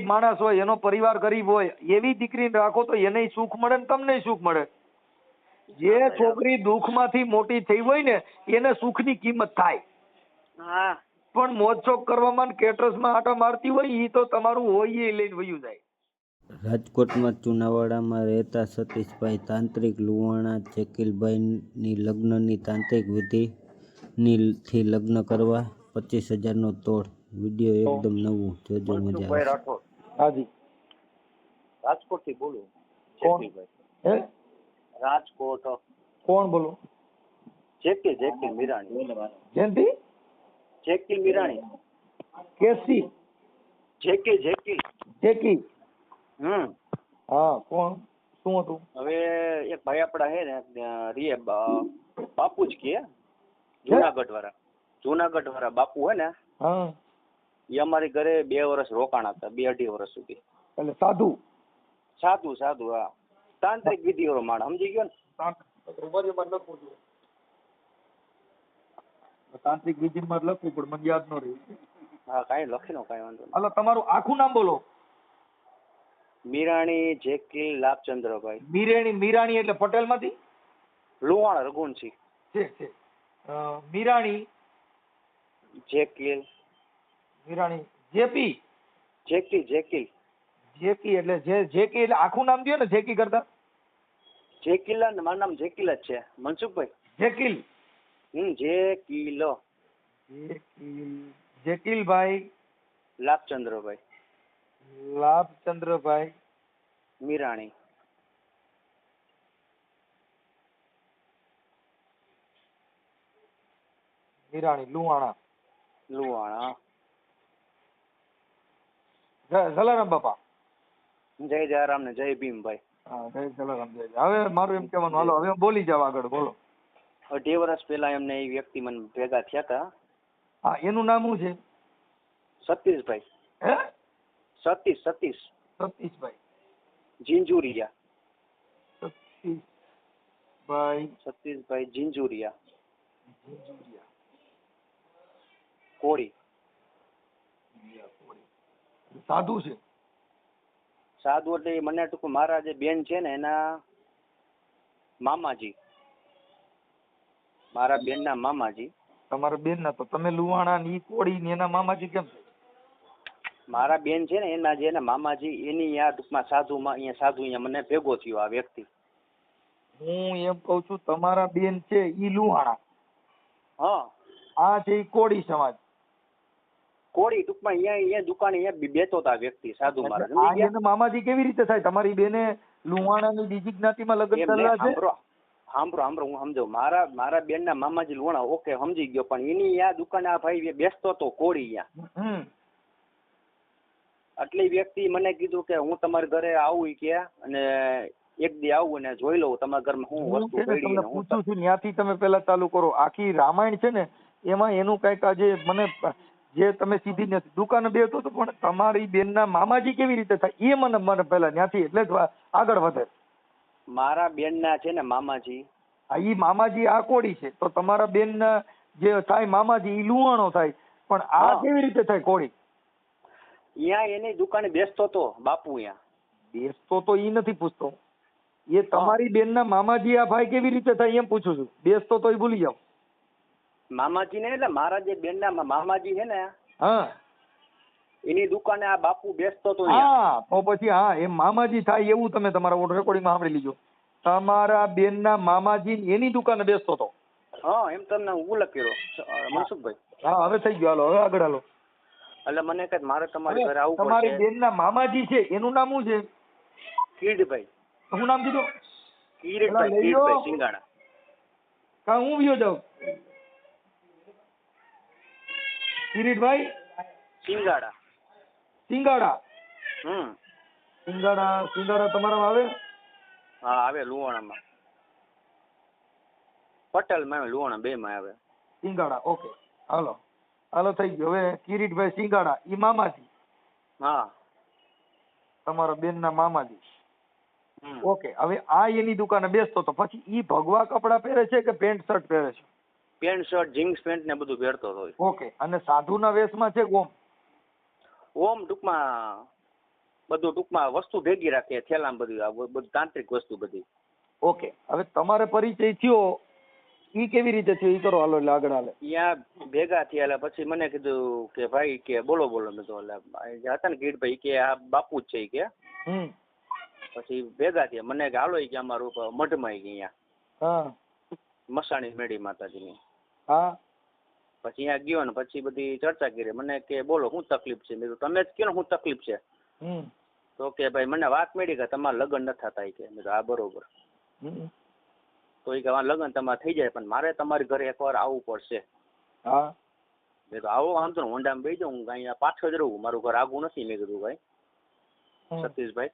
માણસ હોય, એનો પરિવાર ગરીબ હોય, એવી દીકરીને રાખો તો એને સુખ મળે ને તમને સુખ મળે. જે છોકરી દુઃખમાંથી મોટી થઈ હોય ને એને સુખની કિંમત થાય. હા પણ મોજશોખ કરવામાં કેટરસમાં આટા મારતી હોય એ તો તમારું હોય એ લઈને વયું જાય. રાજકોટમાં ચુનાવાડામાં રહેતા સતીશભાઈ તાંત્રિક લુવાણા જેકીલભાઈની લગ્નની તાંત્રિક વિધિથી લગ્ન કરવા 25,000નો તોડ. વિડીયો એકદમ નવું, જોજો મજા ભાઈ આવશે. રાઠોડ હાજી. રાજકોટ થી બોલું. કોણ? હે? રાજકોટ. કોણ બોલો? જેકી મીરાણી. જયંતિ? જેકી મીરાણી. કેસી? જેકી. હા, કોણ? શું હતું? હવે એક ભાઈ આપડા હે ને રીએ બાપુ જ કે જુનાગઢ વાળા બાપુ હે ને. હા. એ અમારી ઘરે 2 વર્ષ રોકાણા હતા, 2-2.5 વર્ષ સુધી. એટલે સાધુ હા. તાંત્રિક વિધિ વાળો માણ, સમજી ગયો ને. તાંત્રિક વિધિમાં લખવું પણ મને યાદ ન રહ્યું. હા, કાંઈ લખી નો, કાંઈ વાંધો નહીં. હાલો, તમારું આખું નામ બોલો. મીરાણી જેકીલ લાભચંદ્રભાઈ. મીરાણી એટલે પટેલ માંથી? લુવાણા રઘુનસિંહ. છે. મીરાણી જેકીલ. મીરાણી જેપી. જેકી એટલે જેકી એટલે આખું નામ દયો ને, જેકી કરતા. જેકીલ, મારું નામ જેકીલ જ છે, મનસુખભાઈ. જેકીલ. જેકીલ. જેકીલભાઈ લાભચંદ્રભાઈ મીરાણી. લુવાણા. જલારામ બાપા. જય જયરામ ને જય ભીમભાઈ. હા, જય જલારામ. હવે મારું એમ કહેવાનું, હાલો હવે બોલી જાવ, આગળ બોલો. 2.5 વર્ષ પહેલા એમને એ વ્યક્તિ મને ભેગા થયા હતા. હા, એનું નામ શું છે? સતીશભાઈ. હે? સતીશભાઈ જીંજુરિયા. સતીશભાઈ જીંજુરિયા. કોળી. સાધુ છે? સાધુ એટલે મને ટૂંક મારા જે બેન છે ને એના મામાજી. મારા બેન ના મામાજી. તમારા બેન ના? તો તમે લુવાણા ની કોળી ને એના મામાજી કેમ? મારા બેન છે ને એના જે મામાજી એની આ ટૂંકમાં સાધુમાં અહીંયા મને ભેગો થયો આ વ્યક્તિ. હું એમ કઉ છું, તમારા બેન છે ઈ લુહાણા. હા. આ છે ઈ કોળી સમાજ. કોળી ટૂંકમાં અહીંયા દુકાને અહીંયા બેતો હતા વ્યક્તિ સાધુ મારા. એના મામાજી કેવી રીતે થાય? તમારી બેને લુહાણાની બીજી જ્ઞાતિમાં લગ્ન કરેલા છે? સાંભળો હું સમજો. મારા બેન ના મામાજી લુહાણા, ઓકે સમજી ગયો. પણ એની આ દુકાને આ ભાઈ બેસતો હતો કોળી અહીંયા. એટલે વ્યક્તિ મને કીધું કે હું તમારા ઘરે આવું કે, અને એક દી આવું અને જોઈ લઉં તમારા ઘરમાં હું વસ્તુ પડી. તમને પૂછું છું, ત્યાંથી તમે પેલા ચાલુ કરો. આખી રામાયણ છે ને એમાં એનું કઈક આજે મને જે તમે સીધી નથી દુકાને બેઠો હતો, પણ તમારી બેન ના મામાજી કેવી રીતે થાય એ મને પેલા ત્યાંથી એટલે જ આગળ વધે. મારા બેન ના છે ને મામાજી, ઈ મામાજી આ કોળી છે, તો તમારા બેન ના જે થાય મામાજી ઈ લુહાણો થાય, પણ આ કેવી રીતે થાય કોળી? અહીંયા એની દુકાને બેસતો તો બાપુ. અહીંયા બેસતો તો ઈ નથી પૂછતો, એ તમારી બેન ના મામાજી આ ભાઈ કેવી રીતે થાય એમ પૂછું છું. બેસતો તો ભૂલી જાવ. મામાજી ને એટલે મારા જે બેન ના મામાજી છે ને, હા, એની દુકાને આ બાપુ બેસતો તો. હા, તો પછી હા એમ મામાજી થાય એવું તમે તમારા રેકોર્ડિંગમાં સાંભળી લીજો. તમારા બેન ના મામાજી એની દુકાને બેસતો હતો. હા, એમ તમને ઉલ્લેખ કર્યો મનસુખભાઈ. હા, હવે થઈ ગયો. હાલો હવે આગળ હાલો. એટલે મને કઈ મારે તમારી ઘરે આવવું પડશે. તમારી બેન ના મામાજી છે એનું નામ શું છે? કીરભાઈ. શું નામ કીધું? કીરભાઈ સિંગાણા. કા હું વિયો જાઉં? કિરીટભાઈ સિંગાડા. સિંગાડા તમારામાં આવે? હા, આવે. લુવાણામાં પટેલ માં આવે, લુવાણા 2 માં આવે. સિંગાડા. ઓકે, હાલો થઈ ગયો. હવે કિરીટભાઈ સિંગાડા ઈ મામાજી. હા, તમારા બેન ના મામાજી. ઓકે, હવે આ એની દુકાને બેસતો તો પછી ઈ ભગવા કપડા પહેરે છે કે પેન્ટ શર્ટ પહેરે છે? પેન્ટ શર્ટ જીન્સ પેન્ટ ને બધું પહેરતો હોય. ઓકે, અને સાધુના વેશમાં છે ઓમ? ઓમ ટૂંકમાં બધું ટૂંકમાં વસ્તુ ભેગી રાખીએ થેલામાં બધું આ બધું તાંત્રિક વસ્તુ બધી. ઓકે, હવે તમારે પરિચય થયો ઈ કેવી રીતે થયો ઈ કરો હાલો એટલે આગળ હાલે. ત્યાં ભેગા થયા એટલે પછી મને કીધું કે ભાઈ કે બોલો મેં તો એટલે હતા ને કીડભાઈ કે આ બાપુ જ છે કે. પછી ભેગા થયા મને કે હાલો કે અમારું મઢમાં અહીંયા હા મસાણી મેળી માતાજીની. હા પછી અહીંયા ગયો ને પછી બધી ચર્ચા કરી. મને કે બોલો શું તકલીફ છે? મેં કીધું તમે જ કહો શું તકલીફ છે. તો કે ભાઈ મને વાત મળી કે તમારા લગ્ન ન થતા કે. મેં કીધું હા બરોબર. તો એ કે લગ્ન તમારે થઈ જાય પણ મારે તમારી ઘરે એકવાર આવવું પડશે. હા મેં તો આવો આમ તો હોન્ડામાં બેસી જાઉં, હું અહીંયા પાછળ જ રહું, મારું ઘર આગું નથી. મેં કીધું ભાઈ સતીશભાઈ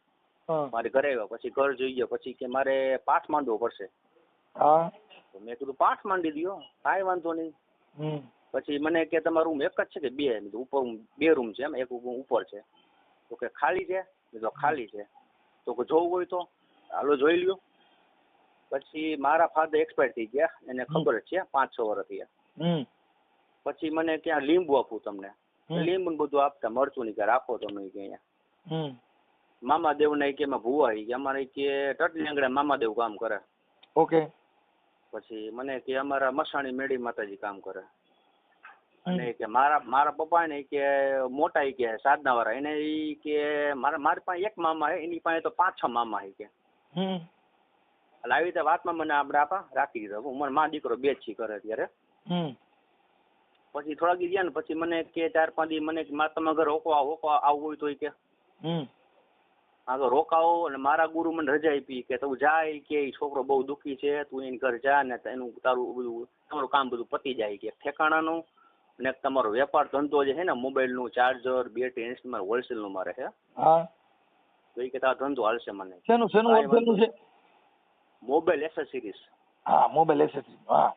મારે ઘરે આવ્યા પછી ઘર જોઈ ગયો પછી કે મારે પાઠ માંડવો પડશે. હા તો મેં કીધું પાઠ માંડી દો, કાંઈ વાંધો નહીં. પછી મને કે તમારા રૂમ એક જ છે કે બે? ઉપર 2 રૂમ છે એમ, એક ઉપર છે. તો કે ખાલી છે? મેં તો ખાલી છે. તો કે જોવું હોય તો હાલો જોઈ લ્યો. પછી મારા ફાધર એક્સપાયર થઈ ગયા, એને ખબર જ છે 5-6 વર્ષ થયા. પછી મને ક્યાં લીંબુ આપું તમને, લીંબુ બધું આપતા, મરચું નહીં કે રાખો તમે કે અહીંયા. મામાદેવ ને કે એમાં ભુવા કે અમારે કે ટટલી આંગળે મામાદેવ કામ કરે. ઓકે. પછી મને કે અમારા મસાણી મેળી માતાજી કામ કરે. અને કે મારા પપ્પા ને કે મોટા કે સાધના વાળા, એને ઈ કે મારી પાસે એક મામા હે, એની પાસે તો 5-6 મામા હે કે. એટલે આવી રીતે વાતમાં મને આપણે રાખી દીધો. હું મને માં દીકરો 2 જ છી કરે અત્યારે. પછી થોડાક દી ગયા ને પછી મને કે 4-5 દી મને તમારા ઘર રોકવા આવવું હોય તો કે હા તો રોકાવો. અને મારા ગુરુ મને રજા આપી કે તું જાય કે છોકરો બહુ દુઃખી છે, તું એની ઘર જા ને એનું તમારું કામ બધું પતી જાય કે ઠેકાણાનું. અને તમારો વેપાર ધંધો જે છે ને મોબાઈલનું ચાર્જર બેટરી ઇન્સ્ટમાં હોલસેલનું મારે છે. તો એ કે તારો ધંધો હાલશે મને. શેનું હોલસેલનું છે? Mobile accessories. હા મોબાઈલ એસેસરીઝ. હા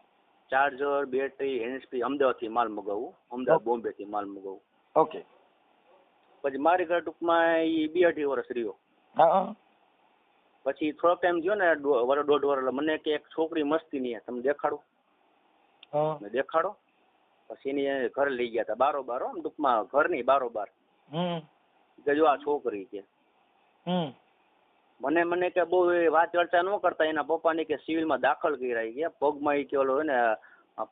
ચાર્જર બેટરી એનએસપી અમદાવાદથી માલ મગાવું, અમદાવાદ બોમ્બેથી માલ મગાવું. ઓકે. પછી મારી ઘર ટૂંકમાં એ 2-2.5 વર્ષ રહ્યો. પછી થોડોક ટાઈમ થયો ને 1.5 વર્ષ મને કે એક છોકરી મસ્તી નહીં તમે દેખાડો. મેં દેખાડો. પછી એની ઘરે લઈ ગયા હતા બારોબાર, આમ ટૂંકમાં ઘરની બારોબાર. કે જો આ છોકરી કે મને કે બહુ વાત ચર્ચા ન કરતા એના પપ્પાને કે સિવિલમાં દાખલ કર્યા કે પગમાં એ કે ઓલો ને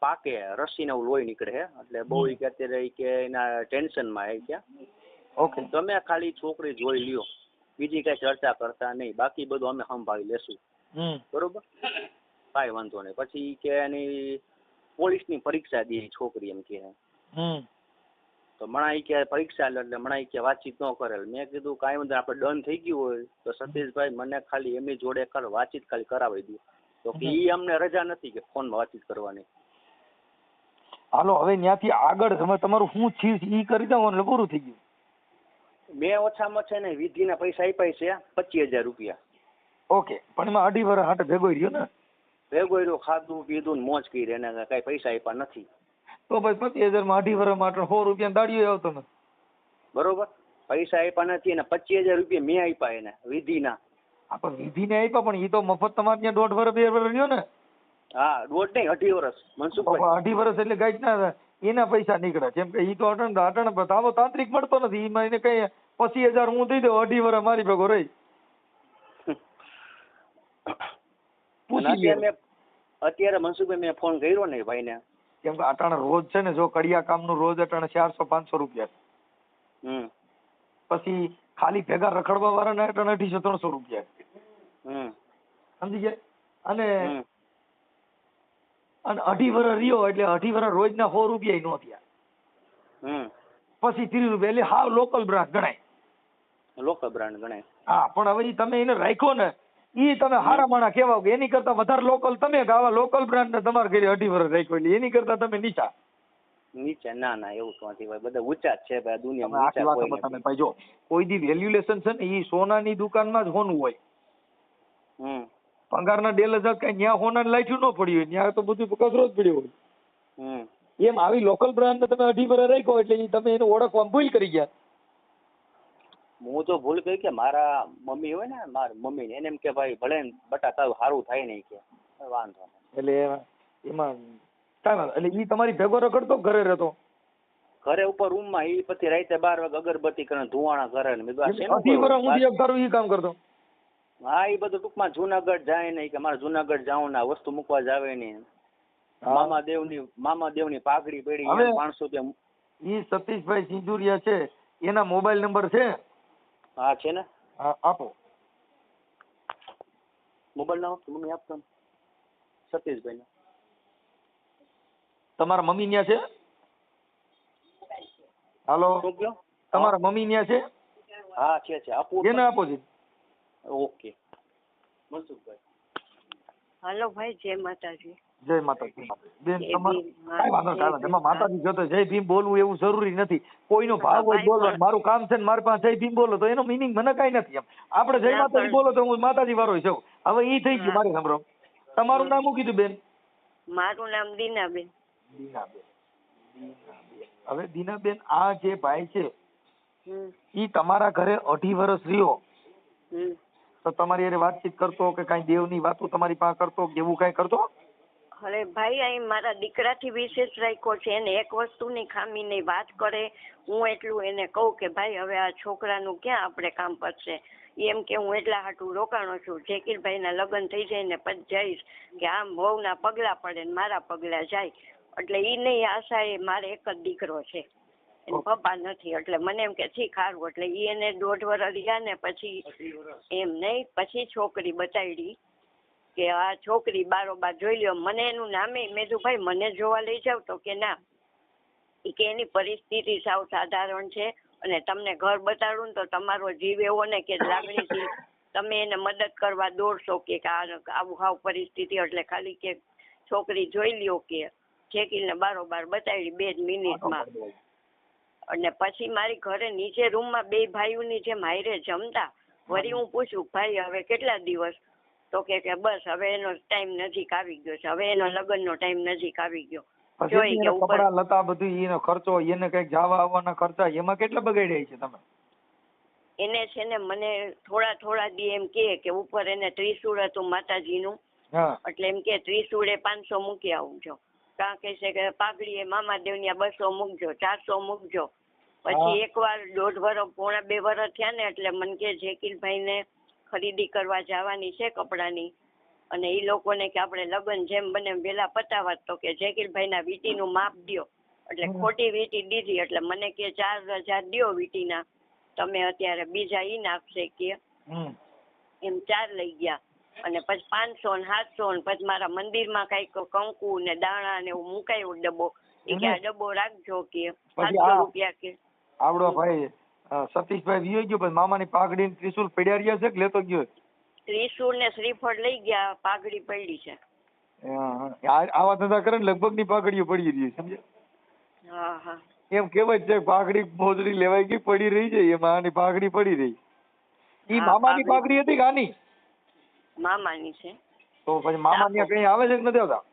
પાકે રસીને એવું લોહી નીકળે છે એટલે બહુ કે અત્યારે કે એના ટેન્શનમાં એ કે. ઓકે. તમે ખાલી છોકરી જોઈ લ્યો, બીજી કઈ ચર્ચા કરતા નહીં, બાકી બધું અમે સંભાળી લેશું. બરોબર, કાંઈ વાંધો નહીં. પછી કે એની પોલીસની પરીક્ષા દે છોકરી એમ કે. તો મણાઈ કે પરીક્ષા એટલે મણાઈ કે વાતચીત ન કરે. મેં કીધું કાંઈ વાંધો આપણે ડન થઈ ગયું હોય તો સતીશભાઈ મને ખાલી એમની જોડે વાતચીત ખાલી કરાવી દો. તો કે ઈ અમને રજા નથી કે ફોનમાં વાતચીત કરવાની. હાલો હવે ત્યાંથી આગળ તમે તમારું શું થયું ઈ કરી દો એટલે પૂરું થઈ ગયું. મેં ઓછામાં છે ને વિધિના પૈસા આપ્યા છે 25,000 રૂપિયા. ઓકે. પણ એમાં 2.5 વર્ષ હાટે ભેગો રહ્યો ને? ભેગો રહ્યો, ખાધું પીધું ને મોજ કરી, એને કઈ પૈસા આપ્યા નથી. તો ભાઈ 25,000 માં 2.5 વર્ષ માટે 100 રૂપિયા દાડીઓ આવતો ને. બરોબર, પૈસા આપ્યા નથી અને 25,000 રૂપિયા મેં આપ્યા એને વિધિના. આપણે વિધિને આપ્યા પણ એ તો મફત તમારે ત્યાં 1.5 વર્ષ 2 વર્ષ રહ્યો ને. હા 1.5 નહીં 2.5 વર્ષ મનસુખભાઈ. 2.5 વર્ષ એટલે ગાઈડ ના એના પૈસા નીકળે. જેમ કે ઈ તો અટણ બતાવો તાંત્રિક મળતો નથી. એમાં એને કઈ 25,000 હું દઈ દઉં, 2.5 વર્ષ મારી ભેગો રહી. અત્યારે મનસુખભાઈ મેં ફોન કર્યો ને ભાઈને, કેમ કે અટાણે રોજ છે ને જો કડિયા કામનું રોજ અટાણે 400-500 રૂપિયા. પછી ખાલી ભેગા રખડવા વાળાને અટાણે 250-300 રૂપિયા. સમજી ગયા? અને 2.5 વર્ષ રહ્યો એટલે 2.5 વર્ષ રોજના 100 રૂપિયા નો થયા. પછી 30 રૂપિયા એટલે હાવ લોકલ બ્રાન્ડ ગણાય. લોકલ બ્રાન્ડ ગણાય. હા પણ હવે તમે એને રાખ્યો ને ઈ તમે હારા માણા કેવાવ કે એની કરતા વધારે લોકલ તમે ગાવા લોકલ બ્રાન્ડ ને તમારે ઘરે 2.5 વર્ષ રાખ્યો એટલે એની કરતા તમે નીચા. ના એવું તો નથી ભાઈ, બધા ઊંચા જ છે ભાઈ દુનિયામાં. તમે ભાઈ જો કોઈ દી વેલ્યુલેશન છે ને ઈ સોનાની દુકાનમાં જ હોનું હોય. પગારના 1,000 કઈ ન્યા હોના લાઈઠું ન પડ્યું હોય, ન્યા તો બધું કચરો જ પડ્યો હોય. એમ આવી લોકલ બ્રાન્ડ ને તમે 2.5 વર્ષ રાખ્યો એટલે તમે એને ઓળખવા ભૂલ કરી ગયા. હું તો ભૂલ કરી કે મારા મમ્મી હોય ને, મારા મમ્મી એને એમ કે ભાઈ ભલે બટા તારું સારું થાય નહીં કે વાંધો નહીં. એટલે એમાં કાંઈ વાંધો એટલે ઈ તમારી ભેગો રખડતો ઘરે રહેતો? ઘરે ઉપર રૂમમાં ઈ પછી રાતે 12 વાગે અગરબત્તી કરે ધુવાણા કરે ને મેં કીધું આ શેનું 18 વર્ષ કરવું? સુધી એક ધારું ઈ કામ કરતો. હા એ બધું ટૂંકમાં જુનાગઢ જાય ને કે મારે જુનાગઢ જાઉં ને આ વસ્તુ મૂકવા જાવે ને મામાદેવની પાઘડી પડી હવે 500 રૂપિયા. ઈ સતીશભાઈ સિંધુરિયા છે એના મોબાઈલ નંબર છે? હા છે ને. હા આપો. મોબાઈલ ના મમ્મી આપતો ને સતીશભાઈ. તમારા મમ્મી ન્યા છે? હાલો, શું કયો? તમારા મમ્મી ન્યા છે? હા છે આપો. એને આપો છે. ઓકે મનસુખભાઈ. હાલો ભાઈ, જય માતાજી. જય માતાજી. બેન જય તમારું ભીમ. કાંઈ વાંધો નહીં, કાંઈ વાંધો નહીં. એમાં માતાજી જોતો જય ભીમ બોલવું એવું જરૂરી નથી. કોઈનો ભાવ હોય ભાઈ બોલો. પણ- મારું કામ છે ને મારી પાસે જય ભીમ બોલો તો એનો મિનિંગ મને કાંઈ નથી. એમ આપણે જય ના, માતાજી પણ- બોલો તો હું માતાજી વાળો છું. હવે ઈ થઈ ગયું. હા. મારે સાંભળો, તમારું નામ શું કીધું બેન? મારું નામ દીનાબેન. દીનાબેન. હવે દીનાબેન, આ જે ભાઈ છે હમ ઈ તમારા ઘરે 2.5 વર્ષ રહ્યો હમ તો તમારી હારે વાતચીત કરતો કે કાંઈ દેવની વાતો તમારી પાસે કરતો કે એવું કાંઈ કરતો? અરે ભાઈ, અહીં મારા દીકરાથી વિશેષ રાખ્યો છે. એને એક વસ્તુની ખામી નહીં. વાત કરે હું એટલું એને કહું કે ભાઈ હવે આ છોકરાનું ક્યાં આપણે કામ પડશે. એમ કે હું એટલા હાટું રોકાણો છું. જેકીરભાઈના લગ્ન થઈ જાય ને પછી જઈશ કે આમ વહુના પગલા પડે ને મારા પગલા જાય. એટલે ઈ નહીં આશા. એ મારે એક જ દીકરો છે, એને પપ્પા નથી. એટલે મને એમ કે ઠીક સારું. એટલે ઈ એને 1.5 વર્ષ રહ્યા ને પછી એમ નહીં, પછી છોકરી બતાડી કે આ છોકરી બારોબાર જોઈ લ્યો. મને એનું નામે મેં કીધું ભાઈ મને જોવા લઈ જાવ તો કે ના, ઈ કે એની પરિસ્થિતિ સાવ સાધારણ છે અને તમને ઘર બતાડું ને તો તમારો જીવ એવો ને કે લાગણીથી તમે એને મદદ કરવા દોડશો કે આવું હાવ પરિસ્થિતિ. એટલે ખાલી કે છોકરી જોઈ લ્યો કે જેકીને બારોબાર બતાડી 2 મિનિટમાં. અને પછી મારી ઘરે નીચે રૂમમાં 2 ભાઈઓની જેમ હારે જમતા. વળી હું પૂછું ભાઈ હવે કેટલા દિવસ? તો કે બસ હવે એનો ટાઈમ નજીક આવી ગયો છે. હવે એનો લગ્નનો ટાઈમ નજીક આવી ગયો. જોઈ પછી કે ઉપર કપડા લતા બધું એનો ખર્ચો, એને કઈક જવા આવવાના ખર્ચા એમાં કેટલા બગાડ્યા છે તમે? એને છે ને મને થોડા દી એમ કે ઉપર એને ત્રિશૂળ હતું માતાજીનું. હા. એટલે એમ કે ત્રિશૂળે 500 મૂકી આવજો. કાં કહે છે કે પાઘડીએ મામાદેવની 200 મૂકજો, 400 મૂકજો. પછી એકવાર 1.5 વર્ષ પોણા 2 વર્ષ થયા ને એટલે મને કે જેકીલભાઈને ખરીદી કરવા જવાની છે કપડાની અને એ લોકોને કે આપણે લગ્ન જેમ બને વહેલા પતાવા. તો કે જેકીલભાઈના વીટીનું માપ દ્યો. એટલે ખોટી વીટી દીધી. એટલે મને કે 4000 દ્યો વીટીના તમે, અત્યારે બીજા ઈ નાખશે કે એમ 4 લઈ ગયા. અને પછી 500 ને 700 ને પછી મારા મંદિરમાં કઈક કંકુ ને દાણા ને એવું મુકાયું ડબ્બો. એ કે આ ડબ્બો રાખજો કે 700 રૂપિયા કે. આવડો ભાઈ સતીશભાઈ વિયો ગયો પછી મામાની પાઘડી ને ત્રિશુલ પડ્યા રહ્યા છે કે લેતો ગયો? ત્રિશુળ ને શ્રીફળ લઈ ગયા, પાઘડી પડી છે. આવા ધંધા કરે ને લગભગ ની પાઘડીઓ પડી રહી છે, સમજે? હા હા. એમ કેવાય છે પાઘડી મોજડી લેવાય ગઈ પડી રહી છે, એમાં આની પાઘડી પડી રહી. ઈ મામાની પાઘડી હતી કે આની? મામાની છે. તો પછી મામા ત્યાં કઈ આવે છે કે નથી આવતા?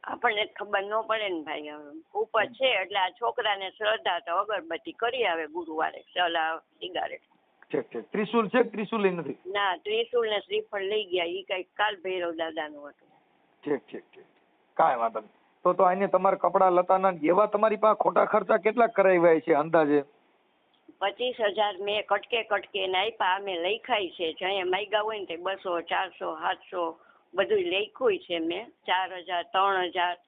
આપણને ખબર ન પડે ને ભાઈ. હવે ઉપર છે એટલે આ છોકરાને શ્રદ્ધા તો અગરબત્તી કરી આવે ગુરુવારે, સલા સિગારેટ. ઠીક ઠીક. ત્રિશુલ છે કે ત્રિશુલ નથી? ના, ત્રિશુલ ને શ્રીફળ લઈ ગયા. ઈ કઈક કાલ ભૈરવ દાદાનું હતું. ઠીક ઠીક ઠીક. કાંઈ વાંધો નહીં. તો આને તમારા કપડા લતાના એવા તમારી પાસે ખોટા ખર્ચા કેટલા કરાવ્યા છે અંદાજે? 25,000 મેં કટકે ને આપ્યા. અમે લખાય છે જ્યાં માગ્યા હોય ને તે 200, 400, 700 બધું લખ્યું છે મેં. 4,000, 3,000.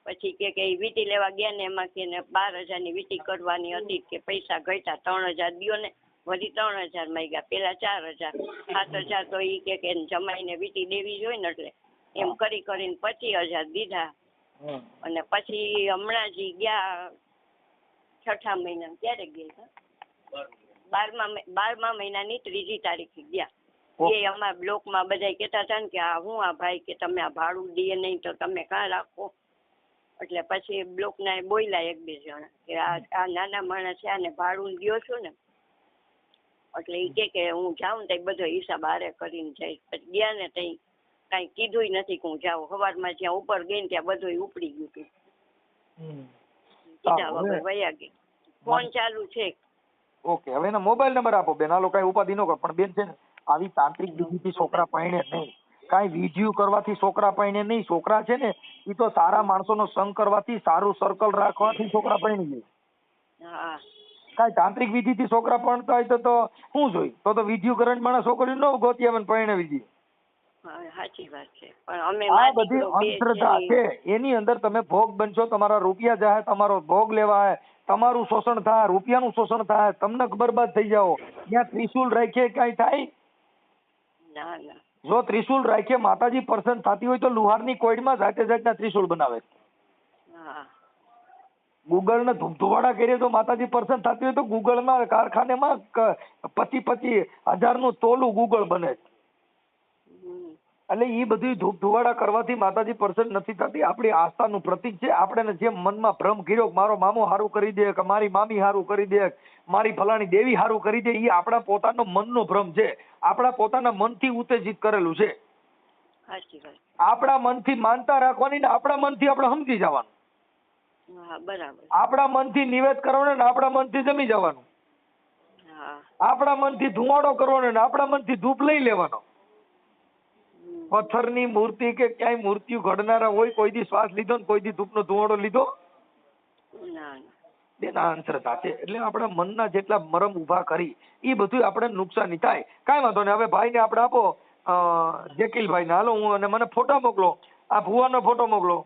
પછી કે વીટી લેવા ગયા ને એમાં કે 12,000 ની વીટી કરવાની હતી કે પૈસા ઘટ્યા 3,000 દ્યો ને. વળી 3,000 માંગ્યા. પેલા 4,000, 7,000 તો ઈ કે જમાઈને વીટી દેવી જોઈએ ને એટલે એમ કરીને 25,000 દીધા. અને પછી હમણાં જ ગયા 6થા મહિના. ક્યારે ગયા? 12મા મહિનાની 3જી તારીખે ગયા. એ અમારા બ્લોકમાં બધા કહેતા હતા ને કે આ ભાઈ કે તમે આ ભાડું દે નહીં તો તમે કાં રાખો. એટલે પછી બ્લોકના બોલ્યા 1-2 જણા કે આ નાના માણસ છે આને ભાડું દ્યો છો ને. એટલે એ કે હું જાઉં ને તો બધો હિસાબ હારે કરીને જઈશ. પછી ગયા ને તઈ કાંઈ કીધું નથી કે હું જાઉં. સવારમાં જ્યાં ઉપર ગઈ ને ત્યાં બધું ઉપડી ગયું હતું. કીધા વગર વયા ગઈ. ફોન ચાલુ છે. ઓકે, હવે એનો મોબાઈલ નંબર આપો બેન. હાલો કઈ ઉપાધિ ન કરો પણ બેન છે ને આવી તાંત્રિક વિધિથી છોકરા પરણે નહીં. કાંઈ વિધિયું કરવાથી છોકરા પરણે નહીં. છોકરા છે ને એ તો સારા માણસોનો સંગ કરવાથી, સારું સર્કલ રાખવાથી છોકરા પરણી જાય. હા કાંઈ તાંત્રિક વિધિથી છોકરા પરણતા હોય તો શું જોઈ? તો વિધિયું કરંટ માણસ છોકરીઓ ન ગોતી આવે ને પરણાવી દે. હા, સાચી વાત છે. પણ અમે આ મારી બધી દીકરો બે અંધશ્રદ્ધા છે છે. એની અંદર તમે ભોગ બનશો, તમારા રૂપિયા જાય, તમારો ભોગ લેવાય, તમારું શોષણ થાય, રૂપિયાનું શોષણ થાય, તમને બરબાદ થઈ જાઓ. ત્યાં ત્રિશુલ રાખીએ કાંઈ થાય? ના ના જો ત્રિશુલ રાખીએ માતાજી પ્રસન્ન થતી હોય તો લુહારની કોયડમાં જાતે જાતના ત્રિશુલ બનાવે. હા ગૂગલ ને ધુવાડા કરીએ તો માતાજી પ્રસન્ન થતી હોય તો ગૂગલમાં કારખાનેમાં 25,000 નું તોલું ગૂગલ બને. હમ. એટલે એ બધી ધુવાડા કરવાથી માતાજી પ્રસન્ન નથી થતી. આપણી આસ્થાનું પ્રતીક છે. આપણે જે મનમાં ભ્રમ કર્યો કે મારો મામો હારું કરી દે, કે મારી મામી હારું કરી દે, મારી ફલાણી દેવી હારું કરી દે, એ આપણા પોતાનો મનનો ભ્રમ છે. આપણા પોતાના મનથી ઉત્તેજિત કરેલું છે. સાચી વાત. આપણા મનથી માનતા રાખવાની ને આપણા મનથી આપણે સમજી જવાનું. હા બરાબર. આપણા મનથી નિવેદ કરવાનું ને આપણા મનથી જમી જવાનું. હા આપણા મનથી ધુમાડો કરવાનો ને આપણા મનથી ધૂપ લઈ લેવાનો. હમ. પથ્થરની મૂર્તિ કે ક્યાંય મૂર્તિઓ ઘડનારા હોય, કોઈ દી શ્વાસ લીધો ને કોઈ દી ધૂપનો ધુમાડો લીધો? ના ના એના અંતરતા છે. એટલે આપણા મનના જેટલા મરમ ઉભા કરી એ બધું આપણે નુકસાની થાય. કાંઈ વાંધો નહીં. હવે ભાઈને આપણે આપો, જકીલભાઈને, હાલો હું અને મને ફોટો મોકલો. આ ભુવાનો ફોટો મોકલો.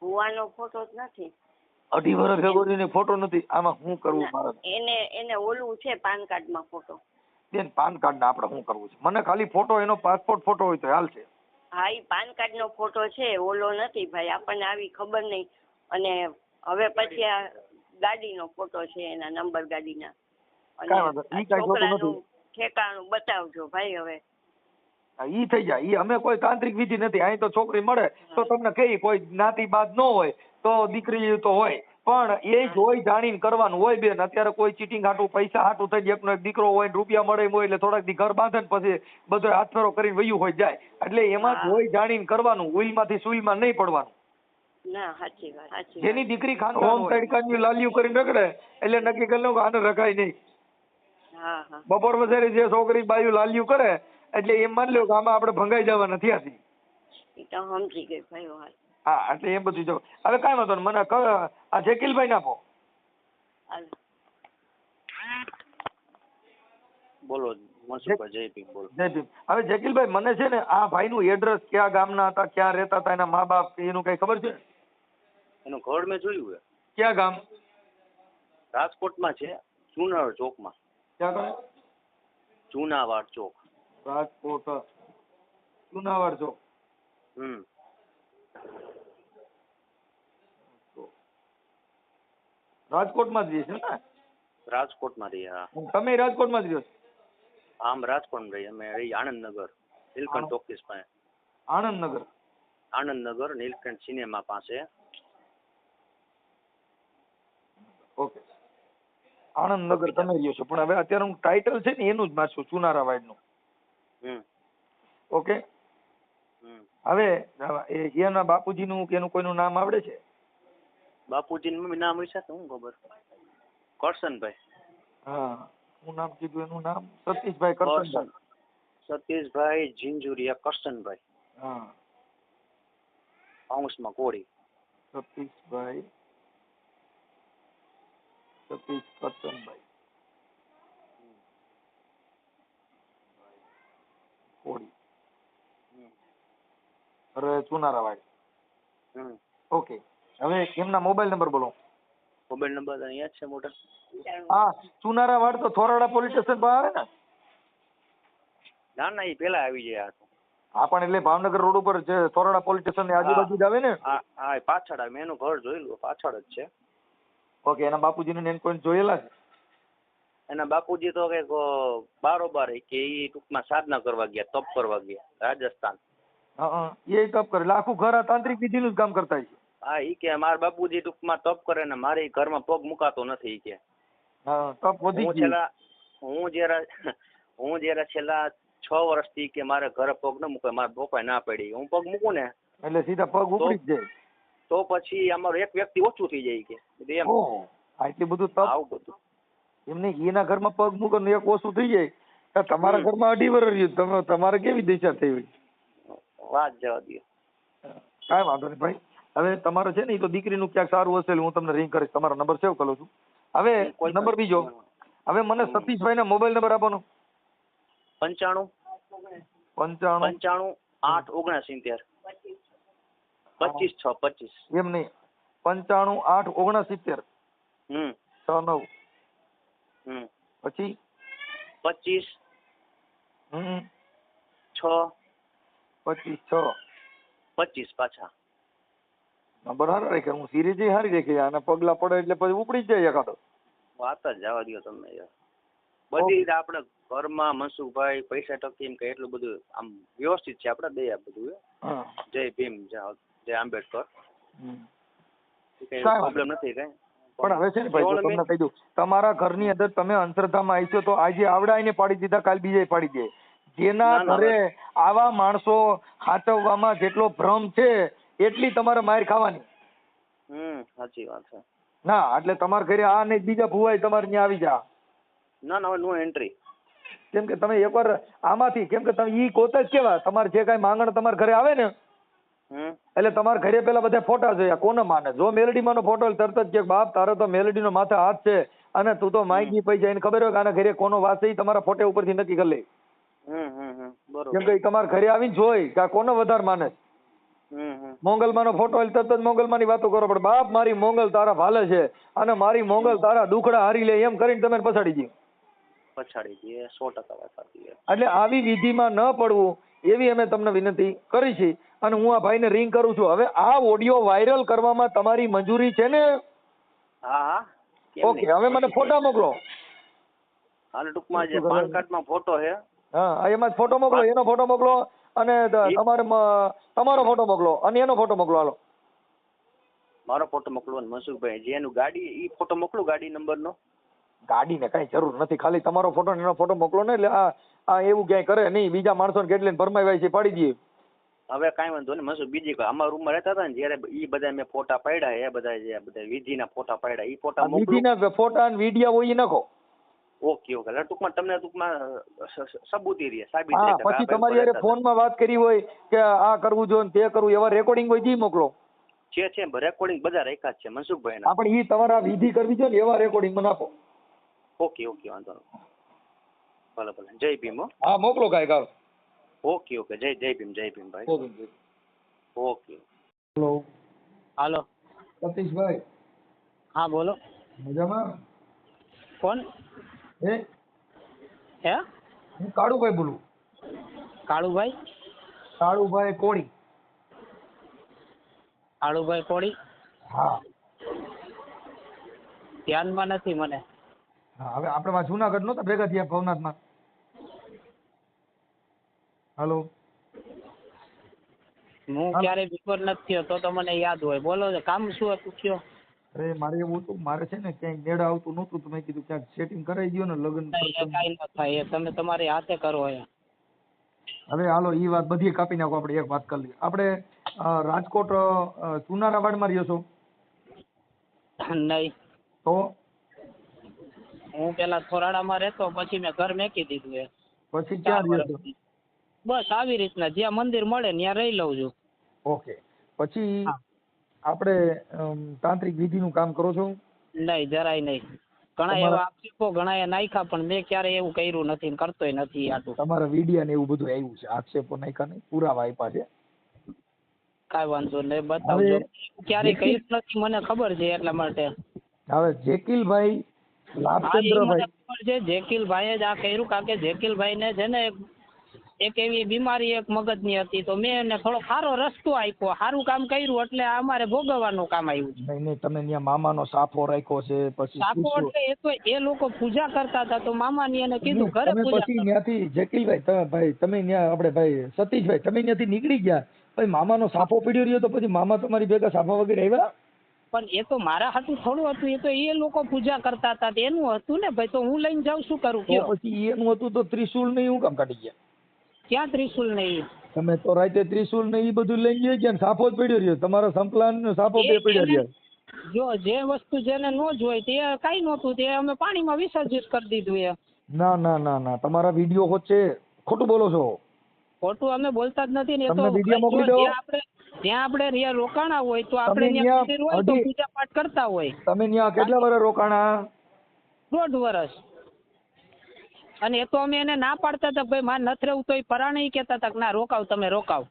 ભુવાનો ફોટો જ નથી. 2.5 વર્ષ ફેબ્રુઆરીનો ફોટો નથી. આમાં શું કરવું ના, મારે? એને ઓલું છે પાન કાર્ડ માં ફોટો. બેન પાન કાર્ડ ને આપણે શું કરવું છે? મને ખાલી ફોટો, એનો પાસપોર્ટ ફોટો હોય તો હાલશે. હા એ પાન કાર્ડ નો ફોટો છે, ઓલો નથી ભાઈ. આપણને આવી ખબર નહીં. અને હવે પછી આ ગાડીનો ફોટો છે, એના નંબર ગાડીના. અને કાંઈ વાંધો નહીં. ઈ કાંઈ ખોટું છોકરાનું નથી. ઠેકાણું બતાવજો ભાઈ. હવે ઈ થઈ જાય. ઈ અમે કોઈ તાંત્રિક વિધિ નથી. અહીં તો છોકરી મળે તો તમને કહી, કોઈ જ્ઞાતિ બાદ ન હોય તો દીકરી તો હોય, પણ એ જોઈ જાણીને કરવાનું હોય બેન. અત્યારે કોઈ ચીટિંગ હાટું, પૈસા હાટું થઈ એકનો એક દીકરો હોય, રૂપિયા મળે એમ હોય એટલે થોડાક દી ઘર બાંધે ને પછી બધો હાથફેરો કરીને વયું હોય જાય. એટલે એમાં જોઈ જાણીને કરવાનું. ઉઈલમાંથી સુઈલમાં નહીં પડવાનું. ના સાચી વાત. સાચી જેની વાત. દીકરી ખાનદાન હોય, તડકાની લાલિયું કરીને રખડે એટલે નક્કી કરી લો કે આને રખાય નહીં. હા હા બપોર વસારી જે છોકરી બાયું લાલિયું કરે એટલે એમ માની લો કે આમાં આપણે ભંગાઈ જવાના થયા. એ તો સમજી ગઈ ભાઈ વાત. હા, એટલે એ બધું જો. હવે કાંઈ વાંધો નહીં. મને આ જકીલભાઈ આપો. હાલો. બોલો મનસુખભાઈ, જય ભીમ. બોલો. જય ભીમ. હવે જકીલભાઈ, મને છે ને આ ભાઈનું એડ્રેસ, ક્યાં ગામના હતા, ક્યાં રહેતા હતા, એના મા બાપ, એનું કઈ ખબર છે? એનું ઘર મેં જોયું છે. ક્યાં ગામ? રાજકોટમાં છે, જુનાવાડ ચોકમાં. ક્યાં ગામ? જુનાવાડ ચોક. રાજકોટ જુનાવાડ ચોક. હમ. રાજકોટમાં જ રહે છે ને? રાજકોટમાં રહીએ. હા. તમે રાજકોટમાં જ રહ્યો છો? આમ રાજકોટ રહીએ. અમે રહી આણંદનગર, નીલકંઠ ટોકીસ પાસે. આણંદનગર. આણંદનગર નીલકંઠ સિનેમા પાસે. ઓકે, આણંદનગર તમે રહ્યો છો. પણ હવે અત્યારે હું ટાઇટલ છે ને એનું જ મારું ચુનારાવાડ નું. હમ. ઓકે. હવે એના બાપુજીનું કે એનું કોઈનું નામ આવડે છે? બાપુજીનું નામ હોય છે તો હું ખબર. કરશનભાઈ. હા, હું નામ કીધું એનું નામ? સતીશભાઈ કરશનભાઈ. સતીશભાઈ ઝીંઝુરિયા કરશનભાઈ. હા, અંશમાં કોળી. સતીશ કરશનભાઈ કોળી. અરે ચુનારાવાડ. ઓકે. હવે એમના મોબાઈલ નંબર બોલો. મોબાઈલ નંબર અહીંયા જ છે મોટા. હા, ચુનારાવાડ તો થોરાડા પોલીસ સ્ટેશન પર આવે ને? ના ના, એ પેલા આવી જાય. હા, પણ એટલે ભાવનગર રોડ ઉપર જે થોરાડા પોલીસ સ્ટેશન ની આજુબાજુ જ આવે ને? હા, પાછળ આવે. મેં એનું ઘર જોયેલું, પાછળ જ છે. ઓકે. એના બાપુજીને ને કોઈ જોયેલા છે? એના બાપુજી તો કઈક બારોબાર કે એ ટૂંકમાં સાધના કરવા ગયા, તપ કરવા ગયા રાજસ્થાન. હા, એ તપ કરે. આખું ઘર આ તાંત્રિક વિધિનું જ કામ કરતા છે. હા, ઈ કે મારા બાપુજી ટૂંકમાં તપ કરે ને મારી ઘરમાં પગ મુકાતો નથી. ઈ કે હા, તપ વધી ગયું. હું જરા છેલ્લા 6 વર્ષથી કે મારે ઘરે પગ ન મૂકે, મારા પપ્પાએ ના પડી. હું પગ મૂકું ને એટલે સીધા પગ ઉપડી જ જાય. તો પછી અમારું એક વ્યક્તિ ઓછું થઈ જાય કે એમ. આટલું બધું તપ. આવું બધું એમને એના ઘરમાં પગ મૂકે ને એક ઓછું થઈ જાય. તમારા ઘરમાં 2.5 વર્ષ રહ્યું, તમારે કેવી દિશા થઈ હોય? વાત જવા દો. કાંઈ વાંધો નહીં ભાઈ. હવે તમારે છે ને એ તો દીકરીનું ક્યાંક સારું હશે એટલે હું તમને રિંગ કરીશ. તમારો નંબર સેવ કરું છું. હવે નંબર બીજો, હવે મને સતીશભાઈનો મોબાઈલ નંબર આપવાનો. 95 95 95 8 69 25 6 25. એમ નહીં, 95 8 69 હમ 69 હમ પછી 25 હમ 6 25 6 25 પાછા. નંબર હારા રાખ્યા. હું સિરીજ હારી રાખી અને પગલા પડે એટલે પછી ઉપડી જ જાય એકાદો. વાત જ જવા દો તમે યાર. બધી રીતે આપણે ઘરમાં મનસુખભાઈ પૈસા ટકી એમ કે એટલું બધું આમ વ્યવસ્થિત છે આપણે બે આ બધું. હા. જય ભીમ, જય આંબેડકર. કઈ કાંઈ પ્રોબ્લેમ નથી કઈ. પણ હવે છે ને ભાઈ, જો તમને કહી દઉં, તમારા ઘરની અંદર તમે અંતરધામમાં આવીશો તો આજે આવડાઈને પાડી દીધા, કાલ બીજે પાડી દે. જેના ઘરે આવા માણસો સાચવવામાં જેટલો ભ્રમ છે એટલી તમારે માર ખાવાની. સાચી વાત છે. ના એટલે તમારા ઘરે આ ને બીજા ભુવાઈ તમારે ત્યાં આવી જા. ના ના, નો એન્ટ્રી. કેમ કે તમે એકવાર આમાંથી, કેમ કે તમે ઈ કોત જ કેવા, તમારે જે કઈ માંગણ તમારા ઘરે આવે ને એટલે તમારા ઘરે પેલા બધા ફોટા જોયા. કોને માને? જો મેલડીમાં નો ફોટો તરત જ કે બાપ તારો તો મેલડી નો માથે હાથ છે અને તું તો માંગી પૈસા, એને ખબર હોય કે આના ઘરે કોનો વાસ છે, તમારા ફોટે ઉપરથી નક્કી કરી લે. કેમ કે તમારા ઘરે આવીને જોઈ કે આ કોનો વધારે માને. મોંગલમાં નો ફોટો એટલે તરત જ મોંગલમાં ની વાતો કરો, પણ બાપ મારી મોંગલ તારા ભાલે છે અને મારી મોંગલ તારા દુખડા હારી લે એમ કરીને તમે પછાડી દઈએ. 100% વાત સાચી છે. એટલે આવી વિધિમાં ન પડવું એવી અમે તમને વિનંતી કરી છે. અને હું આ ભાઈને રિંગ કરું છું. હવે આ ઓડિયો વાયરલ કરવામાં તમારી મંજૂરી છે ને? હા હા. ઓકે, હવે મને ફોટા મોકલો. હાલ ટૂંકમાં જે પાન કાર્ડમાં ફોટો છે. હા, એમાં ફોટો મોકલો, એનો ફોટો મોકલો અને તમારો ફોટો મોકલો અને એનો ફોટો મોકલો. હાલો, મારો ફોટો મોકલો ને મનસુખભાઈ જેનું ગાડી ઈ ફોટો મોકલો, ગાડી નંબરનો. ગાડીને કઈ જરૂર નથી, ખાલી તમારો ફોટો ને એનો ફોટો મોકલો ને એટલે આ એવું ક્યાંય કરે નહીં. બીજા માણસોને કેટલી ભરમાઈ છે પાડી દઈએ. હવે કાંઈ વાંધો નહીં મનસુખ, બીજી કોઈ અમારા રૂમમાં રહેતા હતા ને જયારે ઈ બધા મેં ફોટા પાડ્યા, એ બધા જે બધા વિધિના ફોટા પાડ્યા, ઈ ફોટા મોકલો. વિધિના ફોટા અને વિડીયો હોય એ નાખો. Okay okay. એટલે ટૂંકમાં સબૂતી રહે, સાબિત હા, રહે. પછી તમારી યારે ફોનમાં વાત કરી હોય કે આ કરવું જોઈએ તે કરવું, એવા રેકોર્ડિંગ હોય જી મોકલો. છે રેકોર્ડિંગ બધા રાખ્યા જ છે મનસુખભાઈ. આપણે ઈ તમારા વિધિ કરવી છે ને એવા રેકોર્ડિંગ માં નાખો. ઓકે ઓકે, વાંધો નહીં. ભલે ભલે. જય ભીમ. હા, મોકલો કાંઈક. હાલો, ઓકે ઓકે. જય ભીમ ભાઈ. ઓકે. હેલો. હાલો સતીશભાઈ. હા બોલો. મજામાં? કોણ? હે, હું કાળુભાઈ બોલું. કાળુભાઈ? કાળુભાઈ કોળી. કાળુભાઈ કોળી? હા. ધ્યાનમાં નથી મને. હા, હવે આપણે જુનાગઢ નહોતા ભેગા થયા ભવનાથમાં. હાલો. હું ક્યારેય બિફોર નથી થયો તો મને યાદ હોય. બોલો, કામ શું હતું કયો? અરે મારે એવું હતું, મારે છે ને ક્યાંય મેળ આવતું નહોતું, તો મેં કીધું ક્યાંક સેટિંગ કરાવી દો ને લગ્ન. કાંઈ ન થાય, તમે તમારી હાથે કરો. હવે હાલો, ઈ વાત બધી કાપી નાખો. આપણે એક વાત કરી લઈએ. આપણે રાજકોટ ચુનારાવાડમાં રહ્યો છો? નહીં. તો હું પેલા થોરાડામાં રહેતો, પછી મેં ઘર મેકી દીધું. પછી ક્યાં રહ્યો છો? બસ આવી રીતના જ્યાં મંદિર મળે ત્યાં રહી લઉં છું. ઓકે. પછી આપણે તાંત્રિક વિધિનું કામ કરો છો? નહીં, જરાય નહીં. ઘણા એવા આક્ષેપો ઘણા એ નાખ્યા, પણ મેં ક્યારેય એવું કર્યું નથી, કરતોય નથી. આટલું તમારા વિડિયા ને એવું બધું આવ્યું છે? આક્ષેપો નાખ્યા નહીં, પુરાવા આપ્યા છે? કાંઈ વાંધો નહીં, બતાવજો. ક્યારેય કર્યું નથી, મને ખબર છે એટલા માટે. હવે જેકીલભાઈ લાભચંદ્રભાઈ, ખબર છે જેકીલભાઈએ જ આ કર્યું, કારણ કે જેકીલભાઈ ને છે ને એક એવી બીમારી એક મગજની હતી, તો મેં એને થોડો સારો રસ્તો આપ્યો, સારું કામ કર્યું, એટલે અમારે ભોગવવાનું કામ આવ્યું. નહીં, તમે ત્યાં મામાનો સાફો રાખ્યો છે? પછી સાફો એટલે એ તો એ લોકો પૂજા કરતા હતા, તો મામાની એને કીધું ઘરે પૂજા. પછી ત્યાંથી જેકીલભાઈ તમે ત્યાં આપણે ભાઈ સતીશભાઈ તમે ત્યાંથી નીકળી ગયા, પછી મામાનો સાફો પીડ્યો રહ્યો, તો પછી મામા તમારી ભેગા સાફા વગેરે આવ્યા? પણ એ તો મારા હાથું થોડું હતું, એ તો એ લોકો પૂજા કરતા હતા, એનું હતું ને ભાઈ, તો હું લઈને જાઉં, શું કરું કયો? પછી એનું હતું તો ત્રિશુલ ને હું કામ કાઢી ગયા? ક્યાં ત્રિશુલ નહીં? તમે તો રાતે ત્રિશુલ ને એ બધું લઈ ગયા ગયા, સાફો જ પડ્યો રહ્યો તમારો, સંપલાન સાફો બે પડ્યો રહ્યો. જો જે વસ્તુ જેને ન જોઈ તે કઈ નહોતું, તે અમે પાણીમાં વિસર્જિત કરી દીધું. ના ના ના ના, તમારા વિડીયો છે, ખોટું બોલો છો. ખોટું અમે બોલતા જ નથી ને. એ તો તમને વિડીયો મોકલી દો. જ્યાં આપણે રિયા રોકાણા હોય તો તમે આપણે ન્યા મંદિર હોય તો હજી- પૂજા પાઠ કરતા હોય. તમે ત્યાં કેટલા વર્ષ રોકાણા? 1.5 વર્ષ. અને એ તો અમે એને ના પાડતા હતા ભાઈ મારે નથી રહેવું, તો એ પરાણે ઈ કહેતા હતા કે ના રોકાવ, તમે રોકાવ.